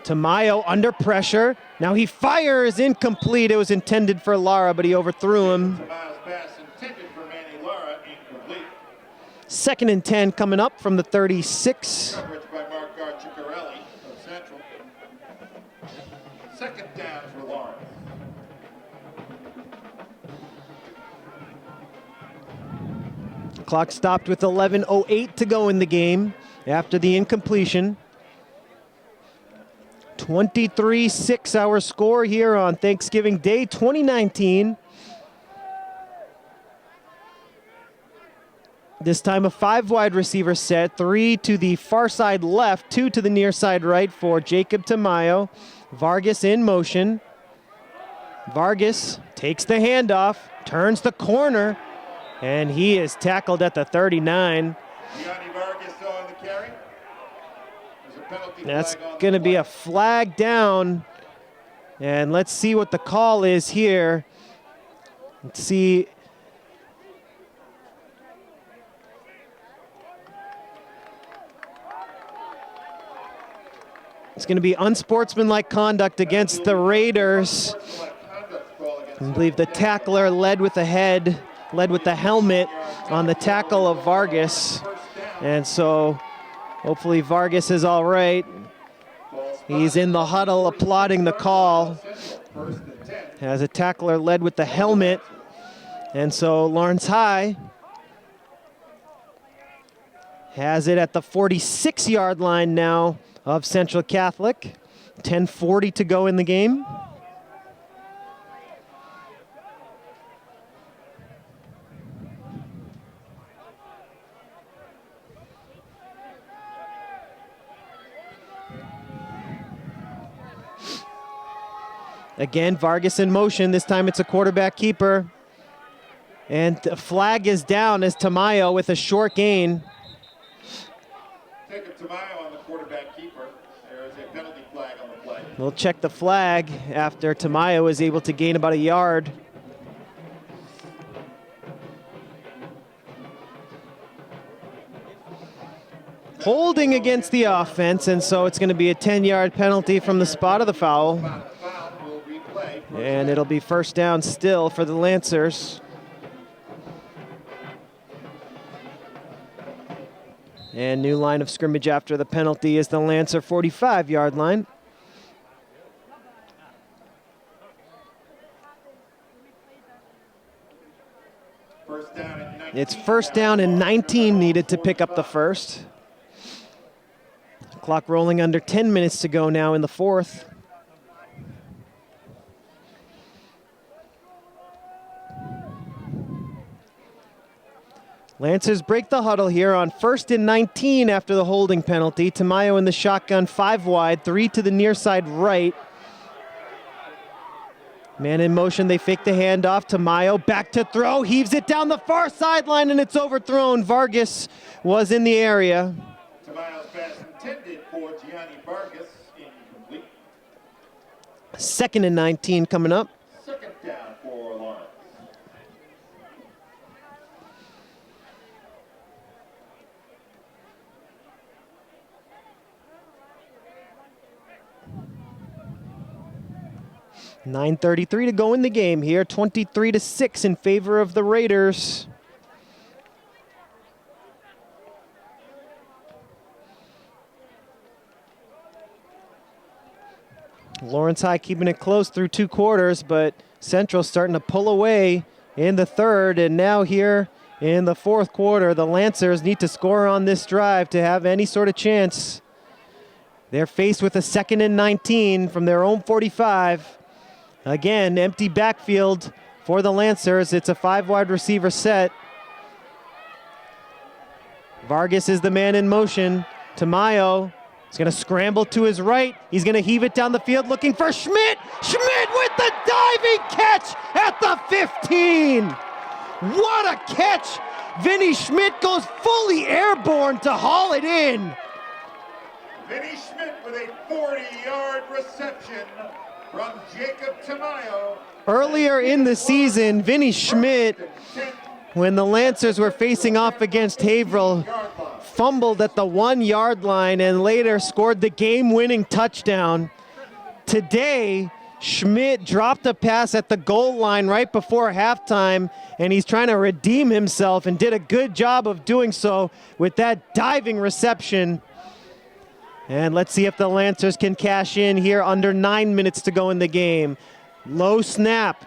A: Tamayo under pressure. Now he fires, incomplete. It was intended for Lara, but he overthrew him.
C: Tamayo's pass intended for Manny Lara, incomplete.
A: 2nd and 10 coming up from the 36.
C: Coverage by Mark Ciccarelli of Central. 2nd down for Lawrence.
A: Clock stopped with 11:08 to go in the game after the incompletion. 23-6 our score here on Thanksgiving Day 2019. This time a 5 wide receiver set, 3 to the far side left, 2 to the near side right for Jacob Tamayo. Vargas in motion. Vargas takes the handoff, turns the corner, and he is tackled at the 39.
C: Gianni Vargas on the carry. There's a penalty
A: That's
C: flag on
A: going to
C: the
A: be
C: play.
A: a flag down. And let's see what the call is here. Let's see. It's going to be unsportsmanlike conduct against the Raiders. I believe the tackler led with the head, led with the helmet on the tackle of Vargas. And so hopefully Vargas is all right. He's in the huddle applauding the call. As a tackler led with the helmet. And so Lawrence High has it at the 46-yard line now of Central Catholic. 10:40 to go in the game. Again, Vargas in motion. This time it's a quarterback keeper. And the flag is down as Tamayo with a short gain.
C: Jacob Tamayo on the quarterback keeper. There is a penalty flag on the play.
A: We'll check the flag after Tamayo is able to gain about a yard. holding against the offense, and so it's going to be a 10-yard penalty from the spot of the foul. And it'll be first down still for the Lancers. And new line of scrimmage after the penalty is the Lancer 45-yard line. It's first down and 19 needed to pick up the first. Clock rolling under 10 minutes to go now in the fourth. Lancers break the huddle here on first and 19 after the holding penalty. Tamayo in the shotgun, 5 wide, 3 to the near side right. Man in motion, they fake the handoff. Tamayo back to throw, heaves it down the far sideline, and it's overthrown. Vargas was in the area.
C: Tamayo's pass intended for Gianni Vargas, incomplete.
A: Second and 19 coming up.
C: Second down for Lawrence.
A: .9:33 to go in the game here. 23-6 in favor of the Raiders. Lawrence High keeping it close through 2 quarters, but Central starting to pull away in the third. And now here in the fourth quarter, the Lancers need to score on this drive to have any sort of chance. They're faced with a second and 19 from their own 45. Again, empty backfield for the Lancers. It's a 5 wide receiver set. Vargas is the man in motion. Tamayo is going to scramble to his right. He's going to heave it down the field looking for Schmidt. Schmidt with the diving catch at the 15. What a catch. Vinny Schmidt goes fully airborne to haul it in.
C: Vinny Schmidt with a 40-yard reception from Jacob Tamayo.
A: Earlier in the season, Vinny Schmidt, when the Lancers were facing off against Haverhill, fumbled at the 1-yard line and later scored the game-winning touchdown. Today, Schmidt dropped a pass at the goal line right before halftime, and he's trying to redeem himself and did a good job of doing so with that diving reception. And let's see if the Lancers can cash in here under 9 minutes to go in the game. Low snap.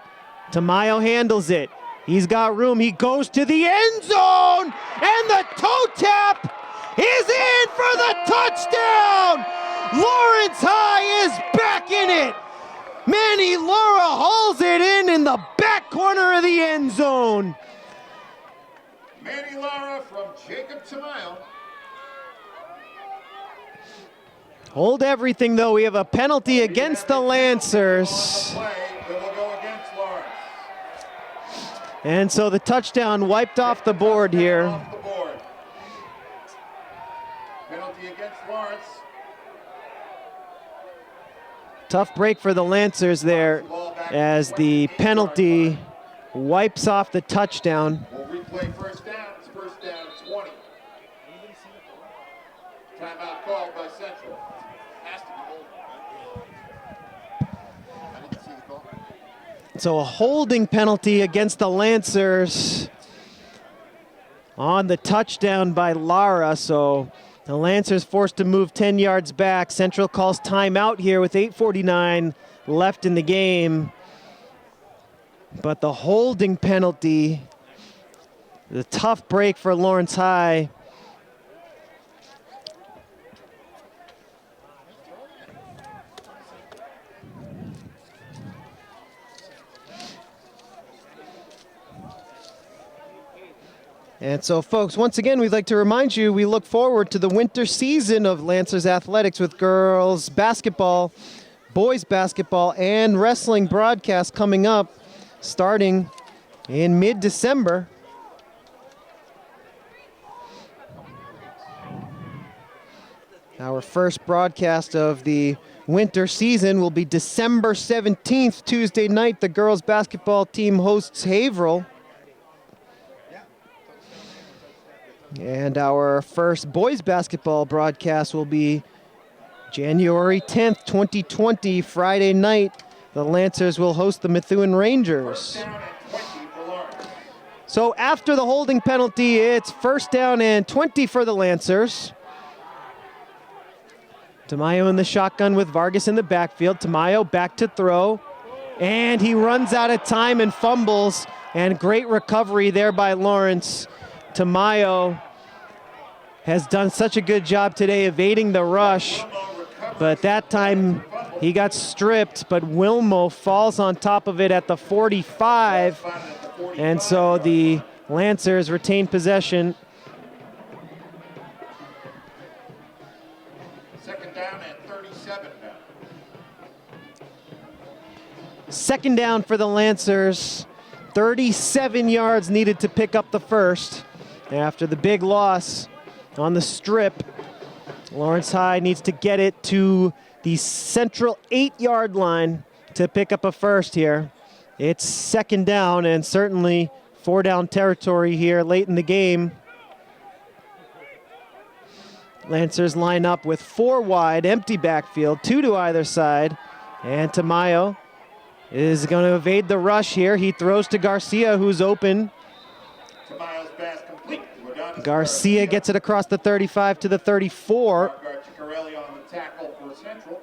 A: Tamayo handles it. He's got room. He goes to the end zone, and the toe tap is in for the touchdown. Lawrence High is back in it. Manny Laura hauls it in the back corner of the end zone.
C: Manny Lara from Jacob Tamayo.
A: Hold everything, though. We have a penalty against the Lancers. And so the touchdown wiped off the board here.
C: Penalty against Lawrence.
A: Tough break for the Lancers there as the penalty wipes off the touchdown.
C: We'll replay first down. It's first down 20. Timeout called by Central. Has to be holding, right? I didn't see the call.
A: So a holding penalty against the Lancers on the touchdown by Lara. So the Lancers forced to move 10 yards back. Central calls timeout here with 8:49 left in the game. But the holding penalty, the tough break for Lawrence High. And so, folks, once again, we'd like to remind you, we look forward to the winter season of Lancers Athletics with girls basketball, boys basketball, and wrestling broadcast coming up starting in mid-December. Our first broadcast of the winter season will be December 17th, Tuesday night. The girls basketball team hosts Haverhill. And our first boys basketball broadcast will be January 10th, 2020, Friday night. The Lancers will host the Methuen Rangers.
C: First down and 20 for Lawrence.
A: So after the holding penalty, it's first down and 20 for the Lancers. Tamayo in the shotgun with Vargas in the backfield. Tamayo back to throw. And he runs out of time and fumbles. And great recovery there by Lawrence. Tamayo has done such a good job today evading the rush. But that time he got stripped, but Wilmo falls on top of it at the 45. And so the Lancers retain possession.
C: Second down and 37 now.
A: Second down for the Lancers. 37 yards needed to pick up the first. After the big loss on the strip, Lawrence High needs to get it to the central 8-yard line to pick up a first here. It's second down and certainly 4-down territory here late in the game. Lancers line up with 4 wide, empty backfield, 2 to either side. And Tamayo is going to evade the rush here. He throws to Garcia, who's open.
C: Tamayo's pass complete.
A: Garcia gets it across the 35 to the 34.
C: Guard Ciccarelli on the tackle for Central.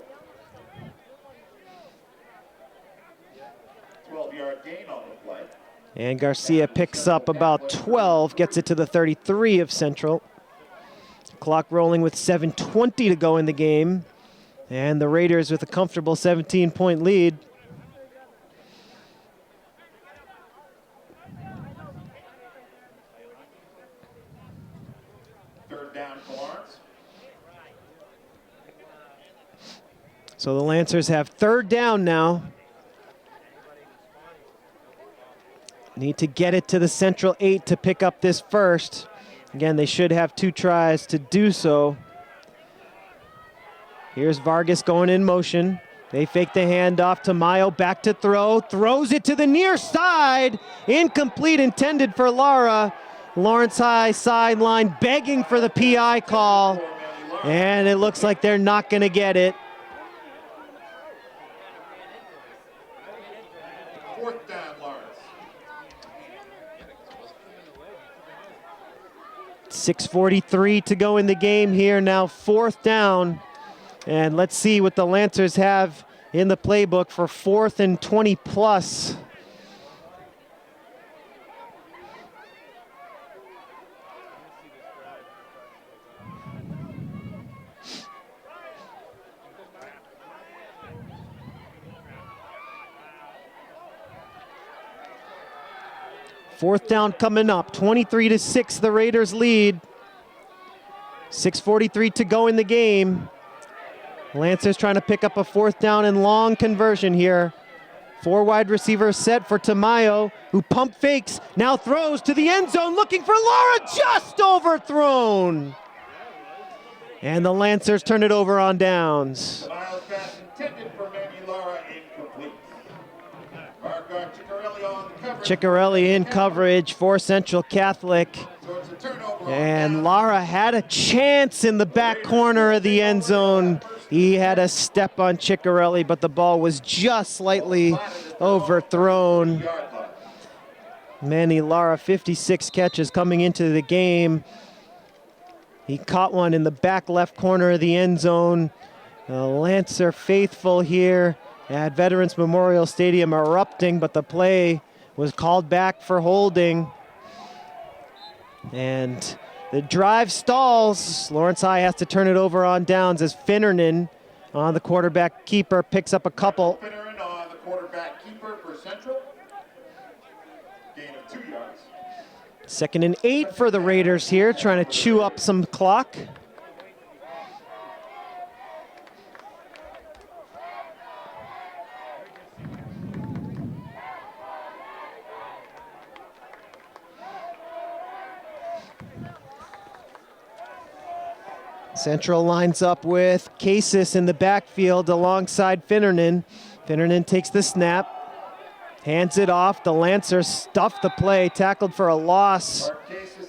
C: 12-yard gain on the play.
A: And Garcia picks up about 12, gets it to the 33 of Central. Clock rolling with 7:20 to go in the game. And the Raiders with a comfortable 17-point lead.
C: Third down for Lawrence.
A: So the Lancers have third down now. Need to get it to the central 8 to pick up this first. Again, they should have 2 tries to do so. Here's Vargas going in motion. They fake the handoff. Tamayo back to throw. Throws it to the near side. Incomplete, intended for Lara. Lawrence High sideline begging for the PI call. And it looks like they're not going to get it.
C: Fourth down, Lawrence.
A: 6:43 to go in the game here. Now fourth down. And let's see what the Lancers have in the playbook for 4th and 20 plus. Fourth down coming up, 23-6, the Raiders lead. 6:43 to go in the game. Lancers trying to pick up a fourth down and long conversion here. 4 wide receivers set for Tamayo, who pump fakes, now throws to the end zone, looking for Lara, just overthrown. And the Lancers turn it over on downs.
C: Tamayo's pass intended for Manny Lara, incomplete. Guard Ciccarelli on the coverage.
A: Ciccarelli in coverage for Central Catholic.
C: So it's a turnover on
A: And
C: down.
A: Lara had a chance in the back corner of the end zone. He had a step on Ciccarelli, but the ball was just slightly overthrown.
C: Yard line.
A: Manny Lara, 56 catches coming into the game. He caught one in the back left corner of the end zone. The Lancer faithful here at Veterans Memorial Stadium erupting, but the play was called back for holding. And the drive stalls. Lawrence High has to turn it over on downs as Finnernan on the quarterback keeper picks up a couple.
C: Finneran on the quarterback keeper for Central. Gain of 2 yards.
A: 2nd and 8 for the Raiders here, trying to chew up some clock. Central lines up with Casas in the backfield alongside Finnernan. Finnernan takes the snap, hands it off. The Lancers stuff the play, tackled for a loss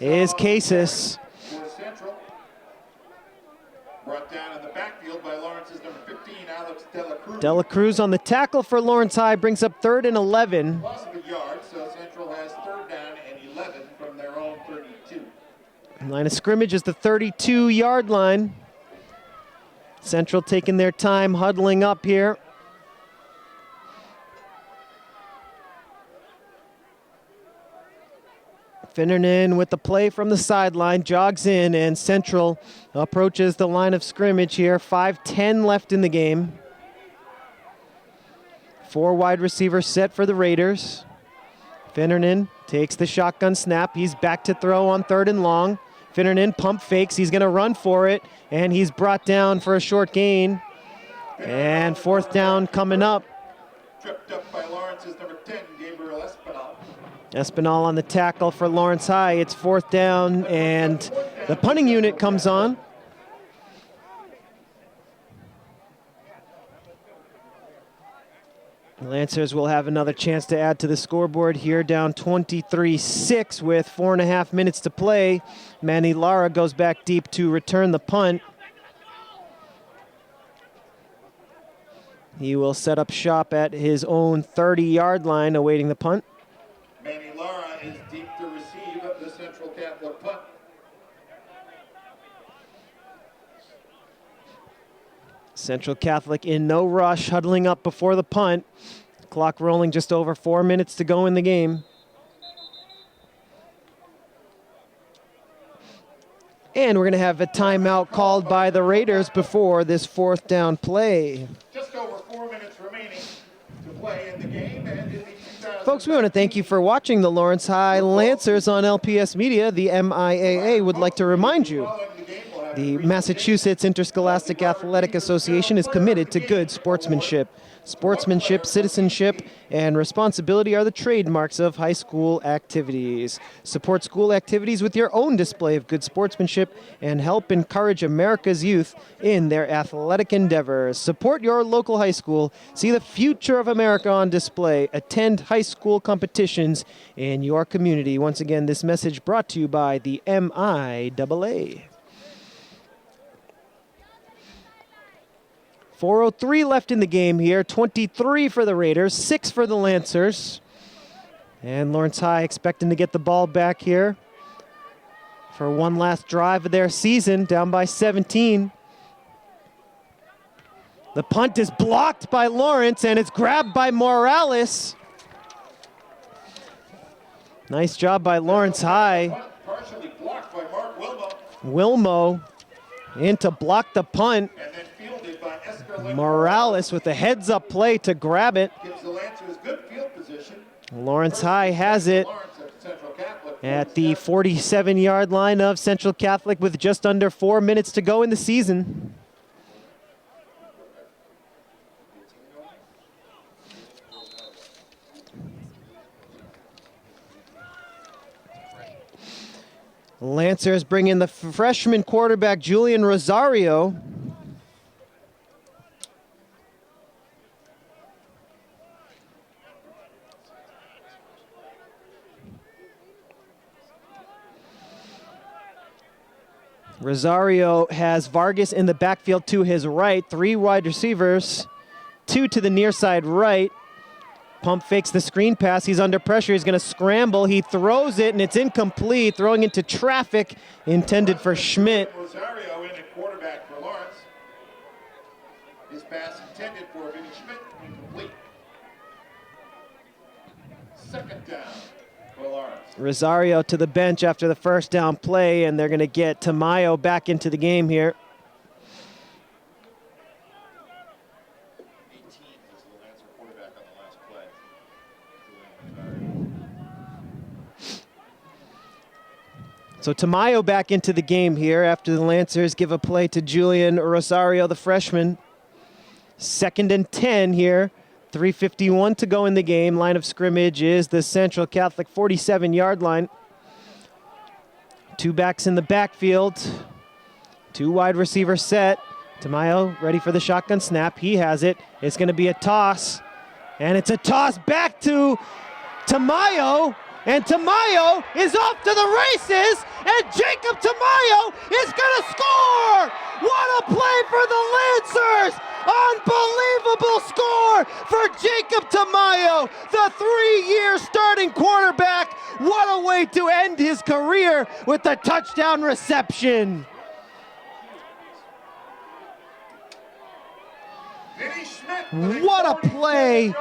A: is Casas. Dela Cruz on the tackle for Lawrence High brings up 3rd and 11.
C: Loss of a yard, so Central has 3rd down and 11 from their own 32.
A: Line of scrimmage is the 32-yard line. Central taking their time, huddling up here. Finnernan with the play from the sideline, jogs in, and Central approaches the line of scrimmage here. 5:10 left in the game. 4 wide receivers set for the Raiders. Finnernan takes the shotgun snap. He's back to throw on 3rd and long. Finnernan pump fakes. He's going to run for it, and he's brought down for a short gain. And 4th down coming up.
C: Tripped up by Lawrence's number 10, Gabriel Espinal.
A: Espinal on the tackle for Lawrence High. It's 4th down, and the punting unit comes on. The Lancers will have another chance to add to the scoreboard here, down 23-6 with 4.5 minutes to play. Manny Lara goes back deep to return the punt. He will set up shop at his own 30-yard line, awaiting the punt.
C: Manny Lara is deep to receive the Central Catholic punt.
A: Central Catholic in no rush, huddling up before the punt. Clock rolling, just over 4 minutes to go in the game. And we're going to have a timeout called by the Raiders before this 4th down play.
C: Just over 4 minutes remaining to play in the game. And in the
A: Folks, we want to thank you for watching the Lawrence High Lancers on LPS Media. The MIAA would like to remind you the Massachusetts Interscholastic Athletic Association is committed to good sportsmanship. Sportsmanship, citizenship, and responsibility are the trademarks of high school activities. Support school activities with your own display of good sportsmanship and help encourage America's youth in their athletic endeavors. Support your local high school. See the future of America on display. Attend high school competitions in your community. Once again, this message brought to you by the MIAA. 4:03 left in the game here. 23 for the Raiders, 6 for the Lancers. And Lawrence High expecting to get the ball back here for one last drive of their season, down by 17. The punt is blocked by Lawrence, and it's grabbed by Morales. Nice job by Lawrence High.
C: partially blocked by Mark Wilmo.
A: Wilmo in to block the punt.
C: And then fielded by Escar
A: Morales with a heads-up play to grab it.
C: Gives the Lancers good field position.
A: Lawrence High has it
C: Lawrence at Central Catholic.
A: at the 47-yard line of Central Catholic with just under 4 minutes to go in the season. Lancers bring in the freshman quarterback Julian Rosario. Rosario has Vargas in the backfield to his right, 3 wide receivers, 2 to the near side right. Pump fakes the screen pass. He's under pressure. He's going to scramble. He throws it, and it's incomplete. Throwing into traffic, intended for Schmidt.
C: Rosario in at quarterback for Lawrence. His pass intended for Vinny Schmidt, incomplete. Second down for Lawrence.
A: Rosario to the bench after the first down play, and they're going to get Tamayo back into the game here.
C: 18 was the Lancer quarterback on the last play.
A: So Tamayo back into the game here after the Lancers give a play to Julian Rosario, the freshman. 2nd and 10 here. 3:51 to go in the game. Line of scrimmage is the Central Catholic 47-yard line. 2 backs in the backfield. 2 wide receivers set. Tamayo ready for the shotgun snap. He has it. It's going to be a toss. And it's a toss back to Tamayo. And Tamayo is off to the races. And Jacob Tamayo is going to score. What a play for the Lancers. Unbelievable score for Jacob Tamayo, the 3-year starting quarterback. What a way to end his career with a touchdown reception. What a play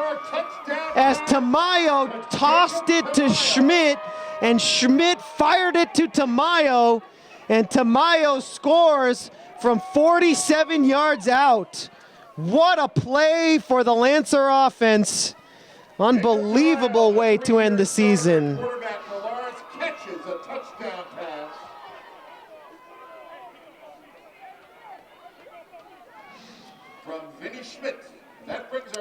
A: as Tamayo tossed it to Schmidt, and Schmidt fired it to Tamayo, and Tamayo scores from 47 yards out. What a play for the Lancer offense. Unbelievable way to end the season.
C: Quarterback for Lawrence catches a touchdown pass. From Vinny Schmidt.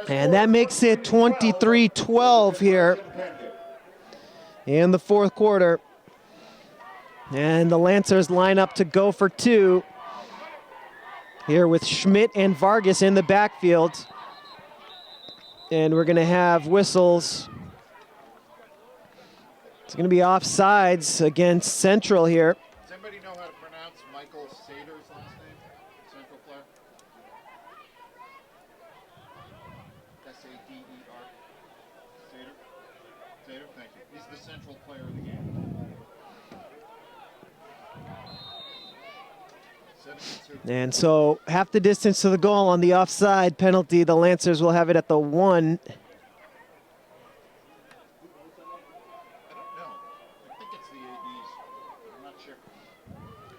A: And that makes it 23-12 here in the fourth quarter. And the Lancers line up to go for two here with Schmidt and Vargas in the backfield. And we're going to have whistles. It's going to be offsides against Central here.
C: Does anybody know how to pronounce Michael Sater's last name? Central player? S-A-D-E-R. Sater? Sater, thank you. He's the Central player of the game. 72.
A: And so half the distance to the goal on the offside penalty. The Lancers will have it at the 1.
C: I don't know. I think it's the ADs. I'm not sure.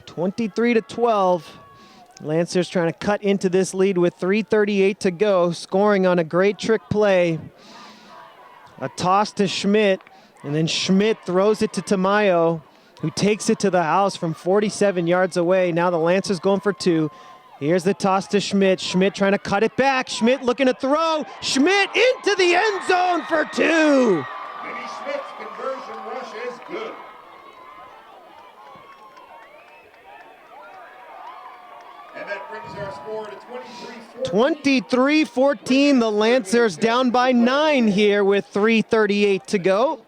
A: 23-12. Lancers trying to cut into this lead with 3:38 to go, scoring on a great trick play. A toss to Schmidt, and then Schmidt throws it to Tamayo, who takes it to the house from 47 yards away. Now the Lancers going for two. Here's the toss to Schmidt. Schmidt trying to cut it back. Schmidt looking to throw. Schmidt into the end zone for two.
C: Vinny Schmidt's conversion rush is good. And that brings our score to 23-14.
A: 23-14, the Lancers down by 9 here with 3:38 to go.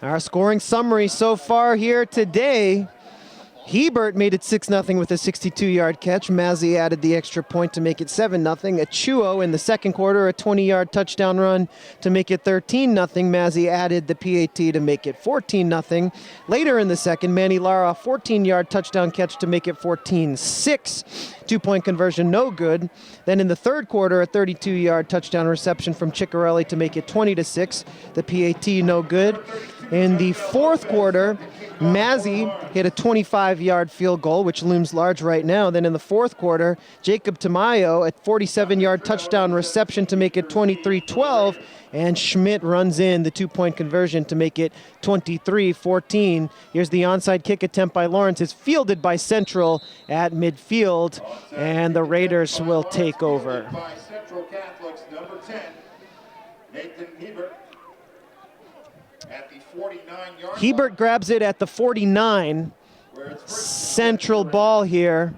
A: Our scoring summary so far here today. Hebert made it 6-0 with a 62-yard catch. Mazzy added the extra point to make it 7-0. Achuo in the second quarter, a 20-yard touchdown run to make it 13-0. Mazzy added the PAT to make it 14-0. Later in the second, Manny Lara, 14-yard touchdown catch to make it 14-6. 2-point conversion, no good. Then in the third quarter, a 32-yard touchdown reception from Ciccarelli to make it 20-6. The PAT, no good. In the fourth quarter, Mazzy hit a 25-yard field goal, which looms large right now. Then in the fourth quarter, Jacob Tamayo, a 47-yard touchdown reception to make it 23-12, and Schmidt runs in the 2-point conversion to make it 23-14. Here's the onside kick attempt by Lawrence. It's fielded by Central at midfield, and the Raiders will take over.
C: By Central Catholics, number 10, Nathan Hebert. At the 49-yard
A: Hebert grabs it at the 49. Central ball here.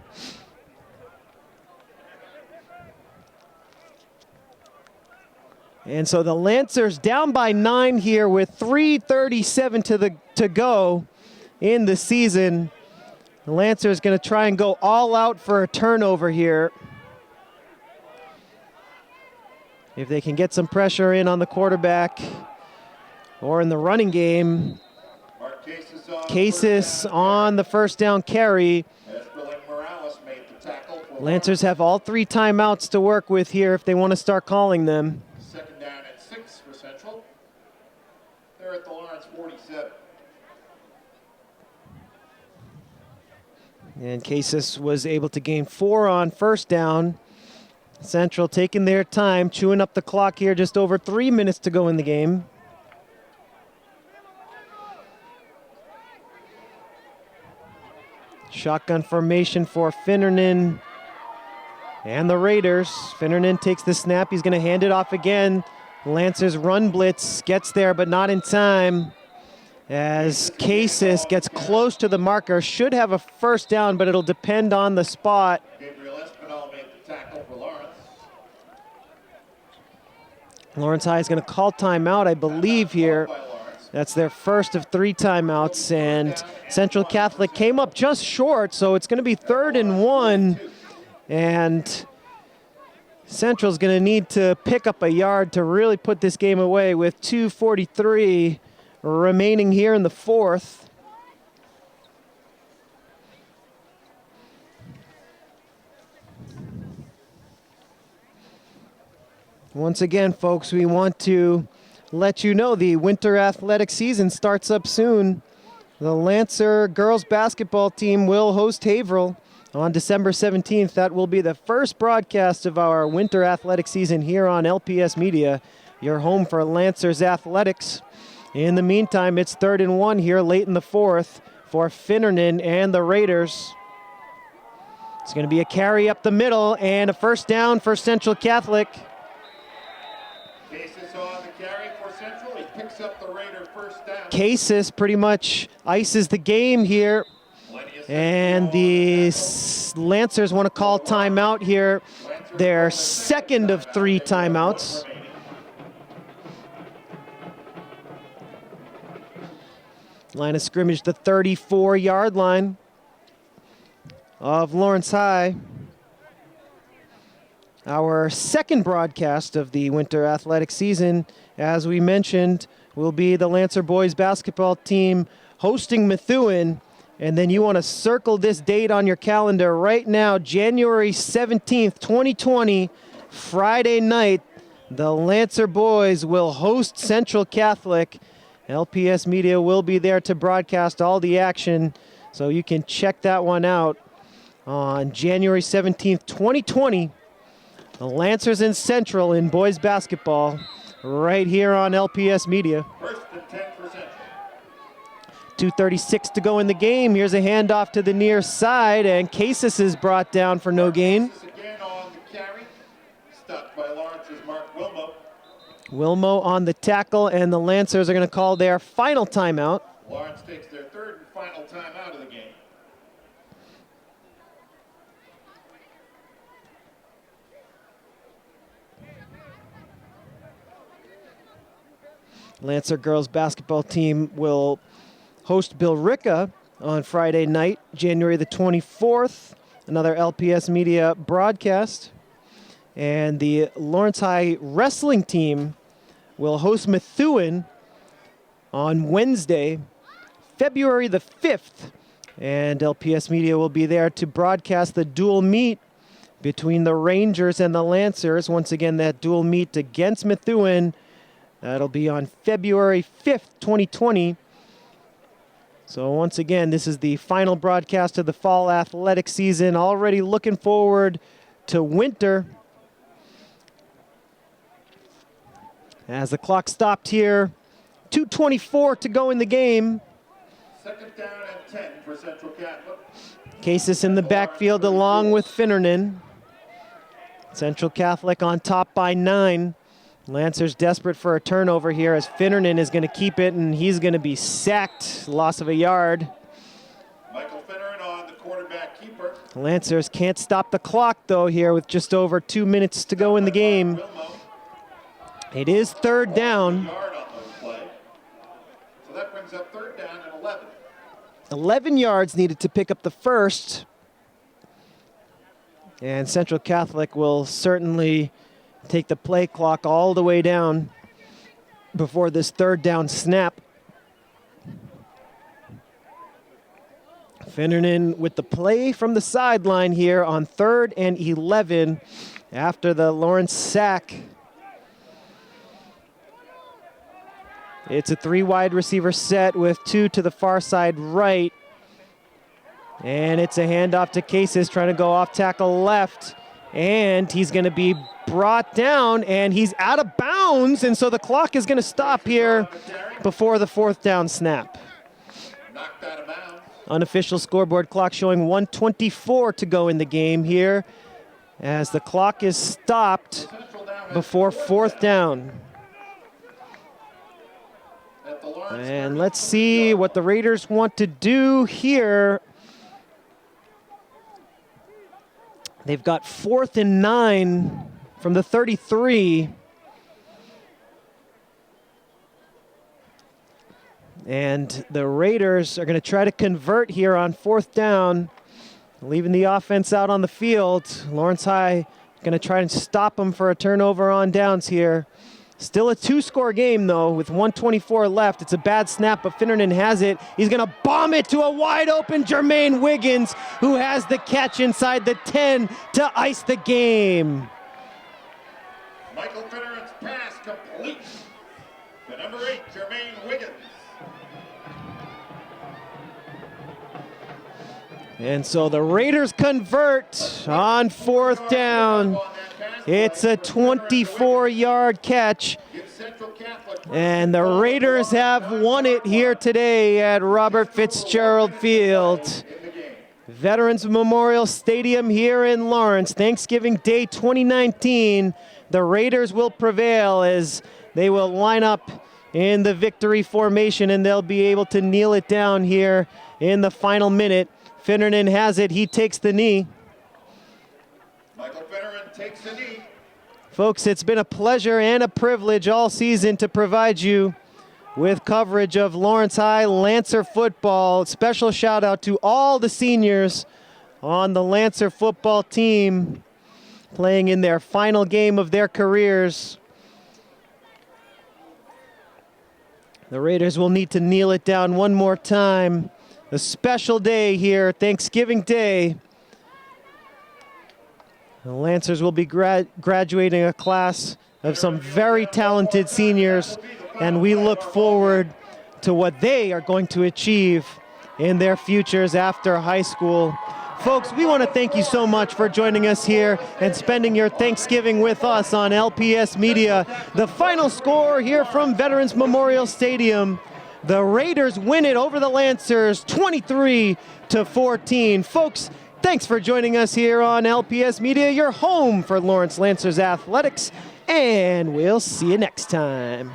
A: And so the Lancers down by 9 here with 3:37 to go in the season. The Lancers going to try and go all out for a turnover here. If they can get some pressure in on the quarterback or in the running game. Casas on the first down carry. Lancers have all 3 timeouts to work with here if they want to start calling them.
C: Second down at 6 for Central. They're at the Lawrence 47.
A: And Casas was able to gain 4 on first down. Central taking their time, chewing up the clock here, just over 3 minutes to go in the game. Shotgun formation for Finnernan and the Raiders. Finnernan takes the snap. He's going to hand it off again. Lancers run blitz, gets there, but not in time. As Casas gets close to the marker, should have a first down, but it'll depend on the spot.
C: Gabriel Espinal made the tackle for Lawrence.
A: Lawrence High is going to call timeout, I believe, here. That's their first of 3 timeouts, and Central Catholic came up just short, so it's going to be 3rd and 1 And Central's going to need to pick up a yard to really put this game away with 2:43 remaining here in the fourth. Once again, folks, we want to let you know the winter athletic season starts up soon. The Lancer girls basketball team will host Haverhill on December 17th. That will be the first broadcast of our winter athletic season here on LPS Media, your home for Lancers athletics. In the meantime, it's 3rd and 1 here late in the fourth for Finnernan and the Raiders. It's going to be a carry up the middle and a first down for Central Catholic.
C: Cases on the carry for Central. He picks up the Raider first down.
A: Cases pretty much ices the game here. And the Lancers want to call timeout here. Their second of 3 timeouts. Line of scrimmage, the 34-yard line of Lawrence High. Our second broadcast of the winter athletic season, as we mentioned, will be the Lancer boys basketball team hosting Methuen. And then you want to circle this date on your calendar right now, January 17th, 2020, Friday night. The Lancer boys will host Central Catholic. LPS Media will be there to broadcast all the action, so you can check that one out on January 17th, 2020. The Lancers and Central in boys basketball right here on LPS Media.
C: First and 10 for Central.
A: 2:36 to go in the game. Here's a handoff to the near side, and Cases is brought down for no gain.
C: Cases again on the carry. Stopped by Lawrence's Mark Wilmo.
A: Wilmo on the tackle, and the Lancers are going to call their final timeout.
C: Lawrence takes their third and final time out of the game.
A: Lancer girls basketball team will host Billerica on Friday night, January the 24th. Another LPS Media broadcast. And the Lawrence High wrestling team will host Methuen on Wednesday, February the 5th. And LPS Media will be there to broadcast the dual meet between the Rangers and the Lancers. Once again, that dual meet against Methuen. That'll be on February 5th, 2020. So once again, this is the final broadcast of the fall athletic season. Already looking forward to winter. As the clock stopped here, 2:24 to go in the game.
C: Second down and 10 for Central Catholic.
A: Cases in the backfield along with Finnernan. Central Catholic on top by 9. Lancers desperate for a turnover here as Finnernan is going to keep it, and he's going to be sacked. Loss of a yard.
C: Michael Finneran on the quarterback keeper.
A: Lancers can't stop the clock, though, here with just over 2 minutes to go in the game.
C: Wilmo.
A: It is third down.
C: Yard on those play. So that brings up third down and 11.
A: 11 yards needed to pick up the first. And Central Catholic will certainly take the play clock all the way down before this third down snap. Finnernan with the play from the sideline here on 3rd and 11 after the Lawrence sack. It's a 3 wide receiver set with 2 to the far side right. And it's a handoff to Cases trying to go off tackle left. And he's going to be brought down, and he's out of bounds. And so the clock is going to stop here before the 4th down snap.
C: Knocked out of bounds.
A: Unofficial scoreboard clock showing 1:24 to go in the game here as the clock is stopped before 4th down.
C: At the Lawrence
A: And let's see what the Raiders want to do here. They've got 4th and 9 from the 33. And the Raiders are going to try to convert here on 4th down. leaving the offense out on the field. Lawrence High going to try and stop them for a turnover on downs here. Still a 2-score game, though, with 1:24 left. It's a bad snap, but Finnernan has it. He's going to bomb it to a wide-open Jermaine Wiggins, who has the catch inside the 10 to ice the game.
C: Michael Finnernan's pass complete to number 8, Jermaine Wiggins.
A: And so the Raiders convert on 4th down. It's a 24-yard catch. And the Raiders have won it here today at Robert Fitzgerald Field. Veterans Memorial Stadium here in Lawrence. Thanksgiving Day 2019. The Raiders will prevail as they will line up in the victory formation, and they'll be able to kneel it down here in the final minute. Finnernan has it. He takes the knee.
C: Michael Finnernan takes the knee.
A: Folks, it's been a pleasure and a privilege all season to provide you with coverage of Lawrence High Lancer football. Special shout out to all the seniors on the Lancer football team playing in their final game of their careers. The Raiders will need to kneel it down one more time. A special day here, Thanksgiving Day. The Lancers will be graduating a class of some very talented seniors, and we look forward to what they are going to achieve in their futures after high school. Folks, we want to thank you so much for joining us here and spending your Thanksgiving with us on LPS Media. The final score here from Veterans Memorial Stadium. The Raiders win it over the Lancers 23-14. Folks, thanks for joining us here on LPS Media, your home for Lawrence Lancers athletics, and we'll see you next time.